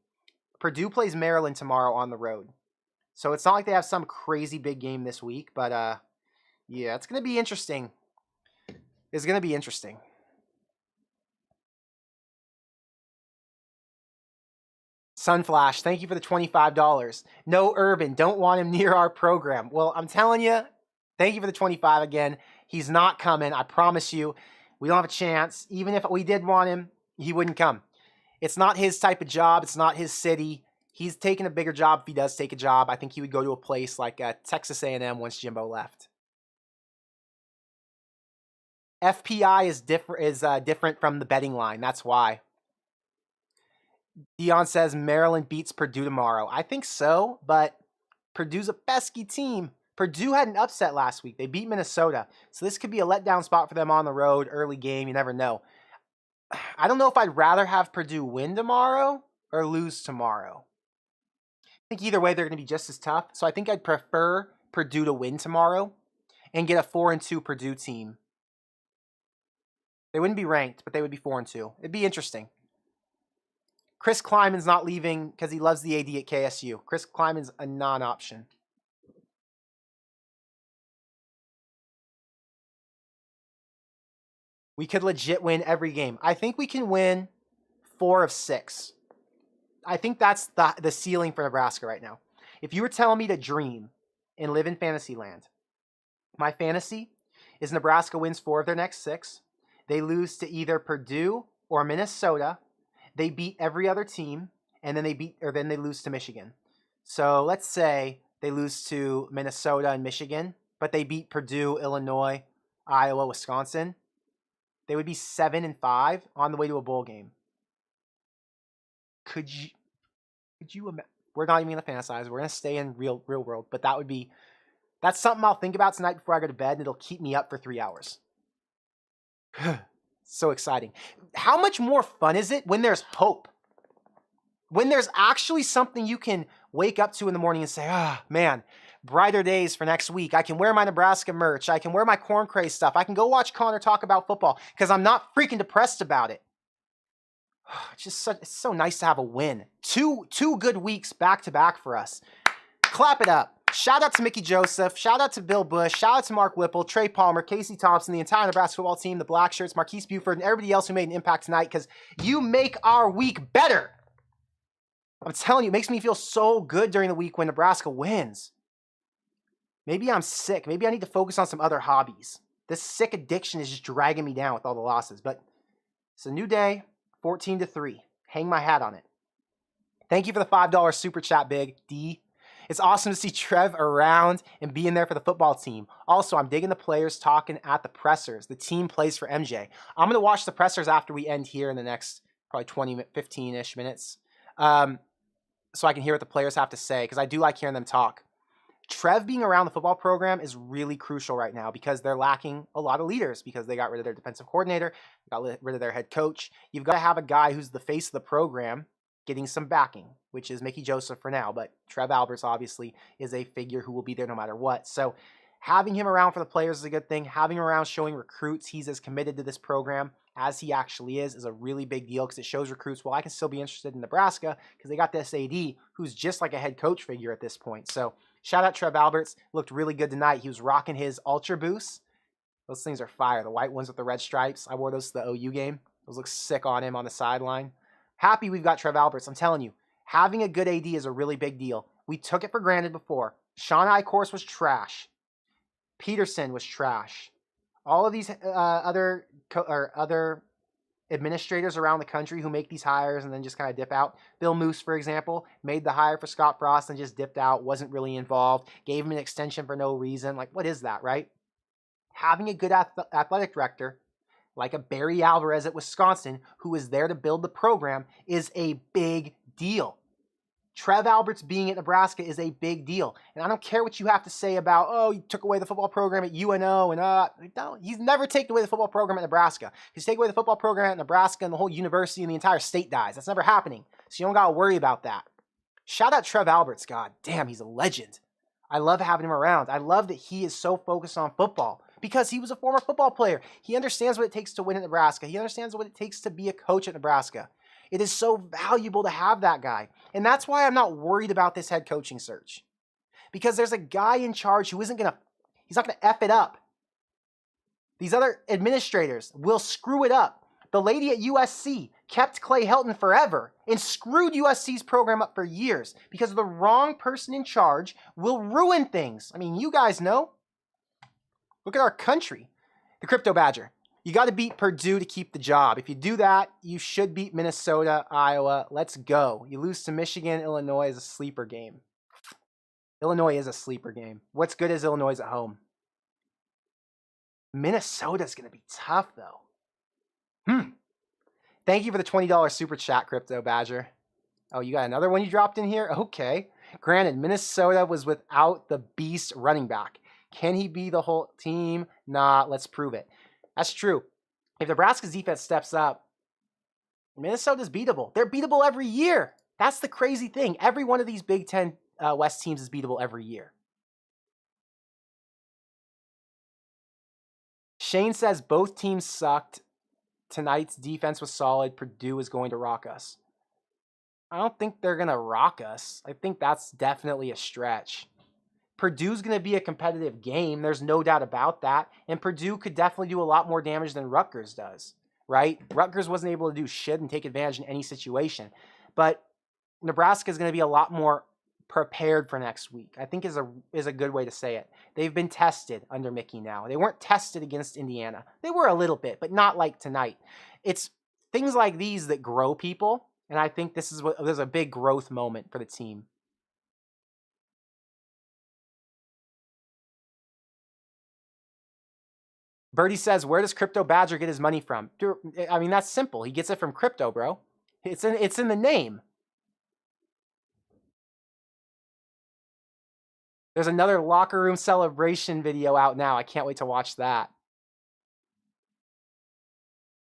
Speaker 2: Purdue plays Maryland tomorrow on the road. So it's not like they have some crazy big game this week, but yeah, it's going to be interesting. It's going to be interesting. Sunflash, thank you for the $25. No Urban, don't want him near our program. Well, I'm telling you, thank you for the 25 again. He's not coming, I promise you. We don't have a chance. Even if we did want him, he wouldn't come. It's not his type of job. It's not his city. He's taking a bigger job if he does take a job. I think he would go to a place like Texas A&M once Jimbo left. FPI is different from the betting line. That's why. Dion says Maryland beats Purdue tomorrow. I think so, but Purdue's a pesky team. Purdue had an upset last week. They beat Minnesota. So this could be a letdown spot for them on the road, early game. You never know. I don't know if I'd rather have Purdue win tomorrow or lose tomorrow. I think either way they're going to be just as tough. So I think I'd prefer Purdue to win tomorrow and get a 4-2 Purdue team. They wouldn't be ranked, but they would be 4-2. It'd be interesting. Chris Kleiman's not leaving because he loves the AD at KSU. Chris Kleiman's a non-option. We could legit win every game. I think we can win 4 of 6. I think that's the ceiling for Nebraska right now. If you were telling me to dream and live in fantasy land, my fantasy is Nebraska wins 4 of their next 6. They lose to either Purdue or Minnesota. They beat every other team, and then they lose to Michigan. So let's say they lose to Minnesota and Michigan, but they beat Purdue, Illinois, Iowa, Wisconsin. They would be 7-5 on the way to a bowl game. Could you imagine? We're not even going to fantasize. We're going to stay in real world, but that's something I'll think about tonight before I go to bed, and it'll keep me up for 3 hours. So exciting. How much more fun is it when there's hope? When there's actually something you can wake up to in the morning and say, man, brighter days for next week. I can wear my Nebraska merch. I can wear my Corn Crazed stuff. I can go watch Connor talk about football because I'm not freaking depressed about it. It's so nice to have a win. Two good weeks back to back for us. Clap it up. Shout out to Mickey Joseph. Shout out to Bill Bush. Shout out to Mark Whipple, Trey Palmer, Casey Thompson, the entire Nebraska football team, the Black Shirts, Marquise Buford, and everybody else who made an impact tonight because you make our week better. I'm telling you, it makes me feel so good during the week when Nebraska wins. Maybe I'm sick. Maybe I need to focus on some other hobbies. This sick addiction is just dragging me down with all the losses. But it's a new day, 14-3. Hang my hat on it. Thank you for the $5 super chat, Big D. It's awesome to see Trev around and being there for the football team. Also, I'm digging the players talking at the pressers. The team plays for MJ. I'm going to watch the pressers after we end here in the next probably 15-ish minutes so I can hear what the players have to say because I do like hearing them talk. Trev being around the football program is really crucial right now because they're lacking a lot of leaders because they got rid of their defensive coordinator, got rid of their head coach. You've got to have a guy who's the face of the program getting some backing, which is Mickey Joseph for now, but Trev Alberts obviously is a figure who will be there no matter what. So having him around for the players is a good thing. Having him around showing recruits he's as committed to this program as he actually is a really big deal because it shows recruits, well, I can still be interested in Nebraska because they got this AD who's just like a head coach figure at this point. So shout out Trev Alberts. Looked really good tonight. He was rocking his Ultra Boosts. Those things are fire. The white ones with the red stripes. I wore those to the OU game. Those look sick on him on the sideline. Happy we've got Trev Alberts. I'm telling you, having a good AD is a really big deal. We took it for granted before. Sean Eichhorst was trash. Peterson was trash. All of these other administrators around the country who make these hires and then just kind of dip out. Bill Moose, for example, made the hire for Scott Frost and just dipped out, wasn't really involved, gave him an extension for no reason. Like, what is that, right? Having a good athletic director like a Barry Alvarez at Wisconsin, who is there to build the program, is a big deal. Trev Alberts being at Nebraska is a big deal. And I don't care what you have to say about, oh, you took away the football program at UNO, and he's never taken away the football program at Nebraska. He's taken away the football program at Nebraska and the whole university and the entire state dies. That's never happening. So you don't got to worry about that. Shout out Trev Alberts. God damn, he's a legend. I love having him around. I love that he is so focused on football because he was a former football player. He understands what it takes to win at Nebraska. He understands what it takes to be a coach at Nebraska. It is so valuable to have that guy. And that's why I'm not worried about this head coaching search. Because there's a guy in charge who he's not going to F it up. These other administrators will screw it up. The lady at USC kept Clay Helton forever and screwed USC's program up for years because the wrong person in charge will ruin things. I mean, you guys know. Look at our country. The Crypto Badger. You got to beat Purdue to keep the job. If you do that, you should beat Minnesota, Iowa. Let's go. You lose to Michigan, Illinois is a sleeper game. Illinois is a sleeper game. What's good is Illinois is at home. Minnesota's going to be tough, though. Thank you for the $20 super chat, Crypto Badger. Oh, you got another one you dropped in here? Okay. Granted, Minnesota was without the beast running back. Can he be the whole team? Nah, let's prove it. That's true. If Nebraska's defense steps up, Minnesota's beatable. They're beatable every year. That's the crazy thing. Every one of these Big Ten West teams is beatable every year. Shane says both teams sucked. Tonight's defense was solid. Purdue is going to rock us. I don't think they're going to rock us. I think that's definitely a stretch. Purdue's going to be a competitive game. There's no doubt about that. And Purdue could definitely do a lot more damage than Rutgers does, right? Rutgers wasn't able to do shit and take advantage in any situation. But Nebraska is going to be a lot more prepared for next week, I think is a good way to say it. They've been tested under Mickey now. They weren't tested against Indiana. They were a little bit, but not like tonight. It's things like these that grow people, and I think there's a big growth moment for the team. Birdie says, where does Crypto Badger get his money from? I mean, that's simple. He gets it from crypto, bro. It's in the name. There's another locker room celebration video out now. I can't wait to watch that.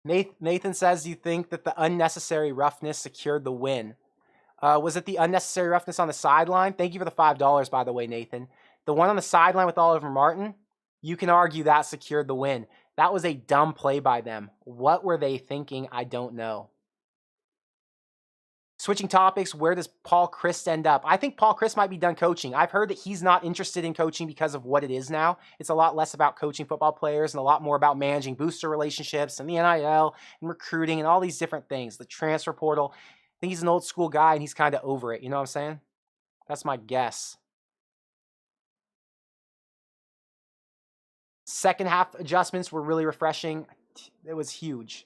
Speaker 2: Nathan says, do you think that the unnecessary roughness secured the win? Was it the unnecessary roughness on the sideline? Thank you for the $5, by the way, Nathan. The one on the sideline with Oliver Martin, you can argue that secured the win. That was a dumb play by them. What were they thinking? I don't know. Switching topics, where does Paul Chryst end up? I think Paul Chryst might be done coaching. I've heard that he's not interested in coaching because of what it is now. It's a lot less about coaching football players and a lot more about managing booster relationships and the NIL and recruiting and all these different things, the transfer portal. I think he's an old school guy and he's kind of over it. You know what I'm saying? That's my guess. Second half adjustments were really refreshing. It was huge.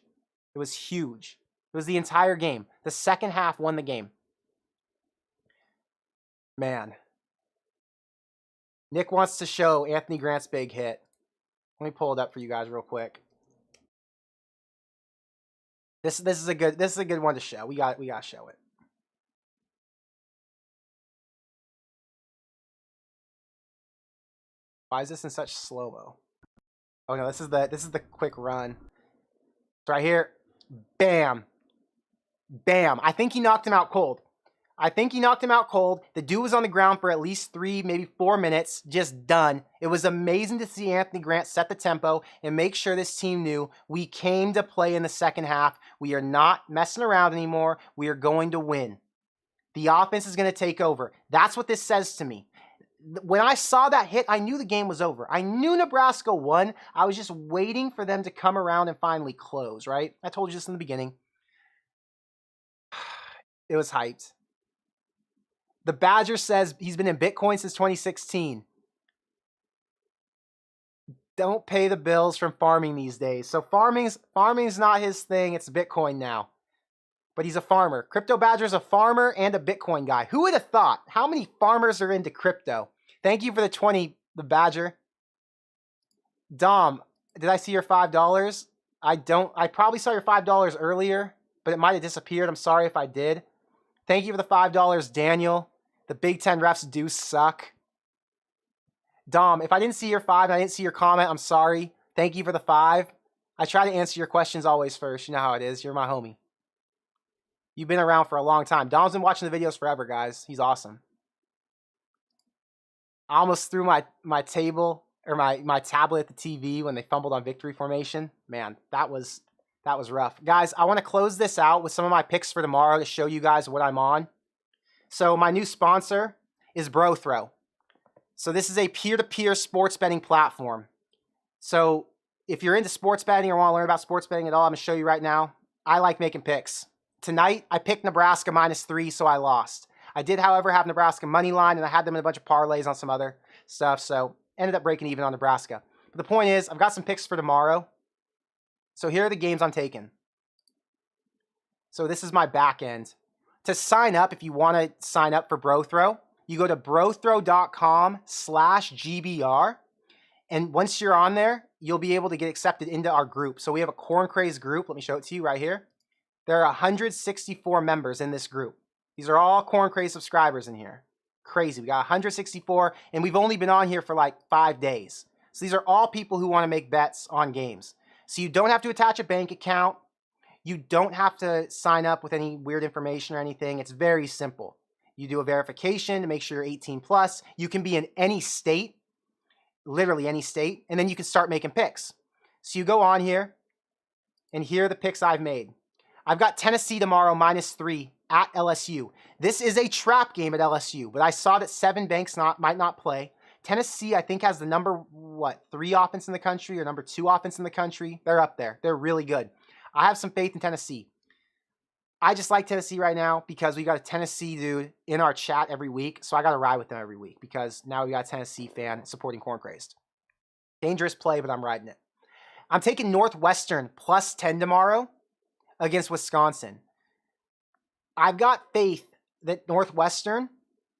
Speaker 2: It was huge. It was the entire game. The second half won the game. Man. Nick wants to show Anthony Grant's big hit. Let me pull it up for you guys real quick. This is a good one to show. We got to show it. Why is this in such slow-mo? Oh no, this is the quick run. It's right here. Bam. Bam. I think he knocked him out cold. The dude was on the ground for at least 3, maybe 4 minutes, just done. It was amazing to see Anthony Grant set the tempo and make sure this team knew we came to play in the second half. We are not messing around anymore. We are going to win. The offense is going to take over. That's what this says to me. When I saw that hit, I knew the game was over. I knew Nebraska won. I was just waiting for them to come around and finally close, right? I told you this in the beginning. It was hyped. The Badger says he's been in Bitcoin since 2016. Don't pay the bills from farming these days. So farming's not his thing. It's Bitcoin now. But he's a farmer. Crypto Badger's a farmer and a Bitcoin guy. Who would have thought? How many farmers are into crypto? Thank you for the 20, the Badger. Dom, did I see your $5? I probably saw your $5 earlier, but it might have disappeared. I'm sorry if I did. Thank you for the $5, Daniel. The Big Ten refs do suck. Dom, if I didn't see your 5 and I didn't see your comment, I'm sorry. Thank you for the 5. I try to answer your questions always first. You know how it is. You're my homie. You've been around for a long time. Dom's been watching the videos forever, guys. He's awesome. I almost threw my table or my tablet at the TV when they fumbled on victory formation. Man, that was rough. Guys, I want to close this out with some of my picks for tomorrow to show you guys what I'm on. So my new sponsor is BroThrow. So this is a peer-to-peer sports betting platform. So if you're into sports betting or want to learn about sports betting at all, I'm going to show you right now. I like making picks. Tonight, I picked Nebraska -3, so I lost. I did, however, have Nebraska money line, and I had them in a bunch of parlays on some other stuff, so ended up breaking even on Nebraska. But the point is, I've got some picks for tomorrow. So here are the games I'm taking. So this is my back end. To sign up, if you want to sign up for BroThrow, you go to brothrow.com/GBR, And once you're on there, you'll be able to get accepted into our group. So we have a Corn Crazed group. Let me show it to you right here. There are 164 members in this group. These are all Corn Crazed subscribers in here. Crazy. We got 164, and we've only been on here for like 5 days. So these are all people who want to make bets on games. So you don't have to attach a bank account. You don't have to sign up with any weird information or anything. It's very simple. You do a verification to make sure you're 18 plus. You can be in any state, literally any state, and then you can start making picks. So you go on here, and here are the picks I've made. I've got Tennessee tomorrow -3 at LSU. This is a trap game at LSU, but I saw that 7 banks might not play. Tennessee, I think, has the number, 3 offense in the country or number 2 offense in the country. They're up there. They're really good. I have some faith in Tennessee. I just like Tennessee right now because we got a Tennessee dude in our chat every week, so I got to ride with them every week because now we got a Tennessee fan supporting Corn Crazed. Dangerous play, but I'm riding it. I'm taking Northwestern +10 tomorrow against Wisconsin. I've got faith that Northwestern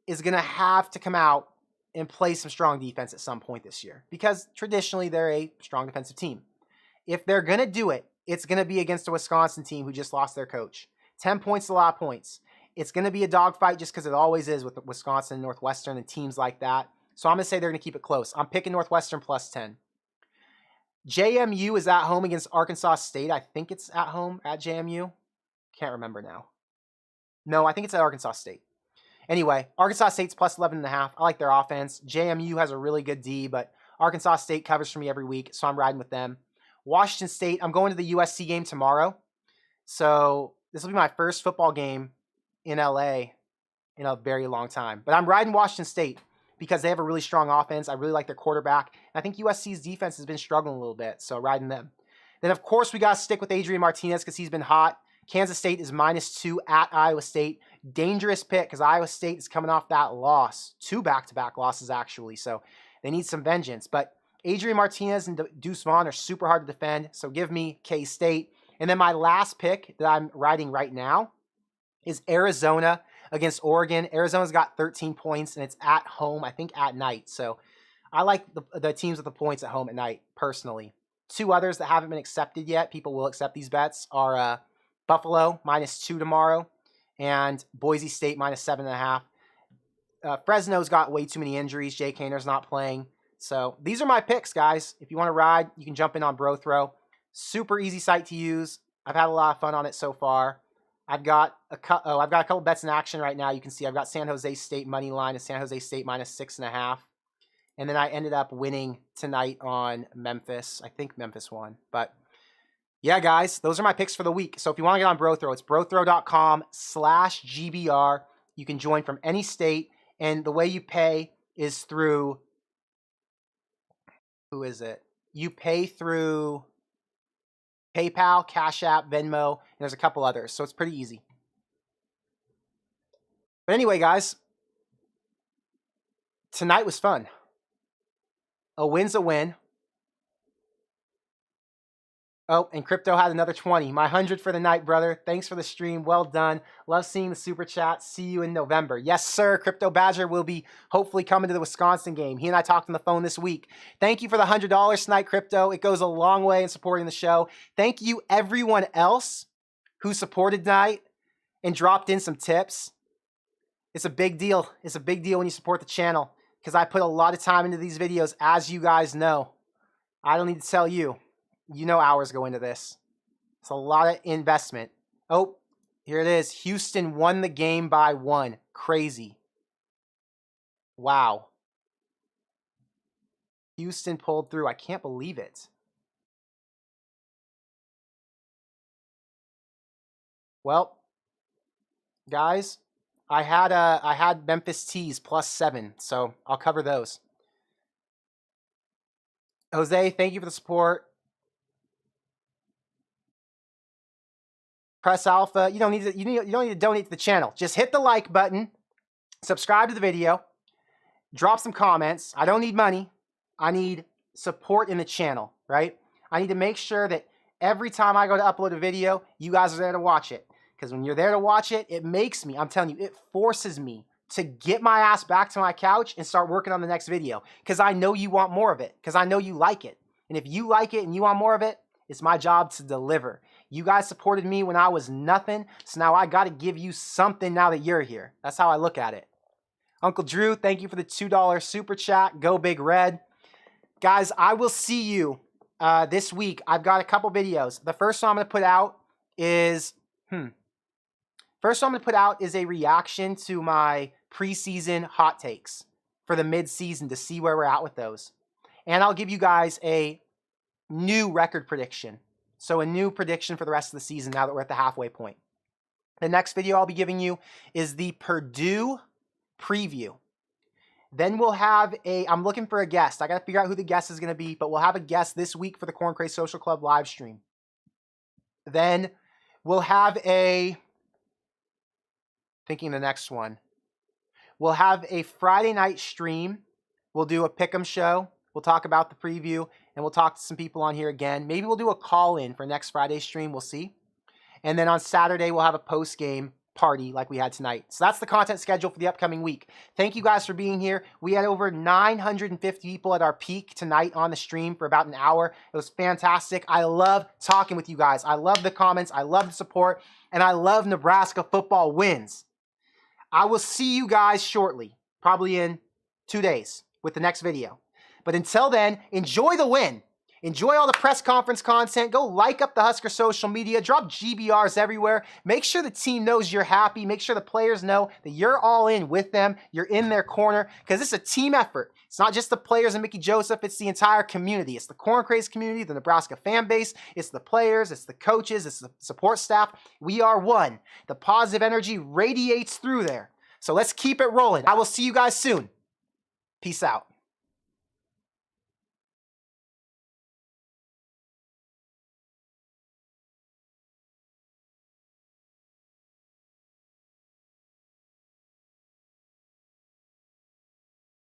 Speaker 2: is going to have to come out and play some strong defense at some point this year because traditionally they're a strong defensive team. If they're going to do it, it's going to be against a Wisconsin team who just lost their coach. 10 points is a lot of points. It's going to be a dogfight just because it always is with Wisconsin and Northwestern and teams like that. So I'm going to say they're going to keep it close. I'm picking Northwestern +10. JMU is at home against Arkansas State. I think it's at home at JMU. Can't remember now. No, I think it's at Arkansas State. Anyway, Arkansas State's +11.5. I like their offense. JMU has a really good D, but Arkansas State covers for me every week, so I'm riding with them. Washington State, I'm going to the USC game tomorrow. So this will be my first football game in LA in a very long time. But I'm riding Washington State because they have a really strong offense. I really like their quarterback. And I think USC's defense has been struggling a little bit, so riding them. Then, of course, we got to stick with Adrian Martinez because he's been hot. Kansas State is -2 at Iowa State. Dangerous pick because Iowa State is coming off that loss. 2 back-to-back losses, actually. So they need some vengeance. But Adrian Martinez and Deuce Vaughn are super hard to defend. So give me K-State. And then my last pick that I'm riding right now is Arizona against Oregon. Arizona's got 13 points, and it's at home, I think at night. So I like the teams with the points at home at night, personally. 2 others that haven't been accepted yet, people will accept these bets, are Buffalo -2 tomorrow and Boise State -7.5. Fresno's got way too many injuries. Jay Kaner's not playing. So these are my picks, guys. If you want to ride, you can jump in on BroThrow. Super easy site to use. I've had a lot of fun on it so far. I've got a couple bets in action right now. You can see I've got San Jose State money line and San Jose State -6.5. And then I ended up winning tonight on Memphis. I think Memphis won. But yeah, guys, those are my picks for the week. So if you want to get on BroThrow, it's brothrow.com/GBR. You can join from any state. And the way you pay is through, who is it? You pay through PayPal, Cash App, Venmo, and there's a couple others. So it's pretty easy. But anyway, guys, tonight was fun. A win's a win. Oh, and Crypto had another 20. My 100 for the night, brother. Thanks for the stream. Well done. Love seeing the super chat. See you in November. Yes, sir. Crypto Badger will be hopefully coming to the Wisconsin game. He and I talked on the phone this week. Thank you for the $100 tonight, Crypto. It goes a long way in supporting the show. Thank you, everyone else who supported tonight and dropped in some tips. It's a big deal. It's a big deal when you support the channel because I put a lot of time into these videos, as you guys know. I don't need to tell you. You know hours go into this. It's a lot of investment. Oh, here it is. Houston won the game by 1. Crazy. Wow. Houston pulled through. I can't believe it. Well, guys, I had Memphis Tees +7, so I'll cover those. Jose, thank you for the support. Press Alpha, you don't need to donate to the channel. Just hit the like button, subscribe to the video, drop some comments. I don't need money. I need support in the channel, right? I need to make sure that every time I go to upload a video, you guys are there to watch it. Because when you're there to watch it, it makes me, I'm telling you, it forces me to get my ass back to my couch and start working on the next video because I know you want more of it, because I know you like it. And if you like it and you want more of it, it's my job to deliver. You guys supported me when I was nothing, so now I got to give you something now that you're here. That's how I look at it. Uncle Drew, thank you for the $2 super chat. Go Big Red. Guys, I will see you this week. I've got a couple videos. The first one I'm going to put out is a reaction to my preseason hot takes for the mid-season to see where we're at with those. And I'll give you guys a new record prediction. So a new prediction for the rest of the season now that we're at the halfway point. The next video I'll be giving you is the Purdue preview. Then we'll have I'm looking for a guest. I got to figure out who the guest is going to be, but we'll have a guest this week for the Crazed Social Club live stream. Then we'll have thinking the next one. We'll have a Friday night stream. We'll do a pick'em show. We'll talk about the preview, and we'll talk to some people on here again. Maybe we'll do a call-in for next Friday's stream. We'll see. And then on Saturday, we'll have a post-game party like we had tonight. So that's the content schedule for the upcoming week. Thank you guys for being here. We had over 950 people at our peak tonight on the stream for about an hour. It was fantastic. I love talking with you guys. I love the comments. I love the support. And I love Nebraska football wins. I will see you guys shortly, probably in 2 days with the next video. But until then, enjoy the win. Enjoy all the press conference content. Go like up the Husker social media. Drop GBRs everywhere. Make sure the team knows you're happy. Make sure the players know that you're all in with them. You're in their corner because it's a team effort. It's not just the players and Mickey Joseph. It's the entire community. It's the Crazed community, the Nebraska fan base. It's the players. It's the coaches. It's the support staff. We are one. The positive energy radiates through there. So let's keep it rolling. I will see you guys soon. Peace out.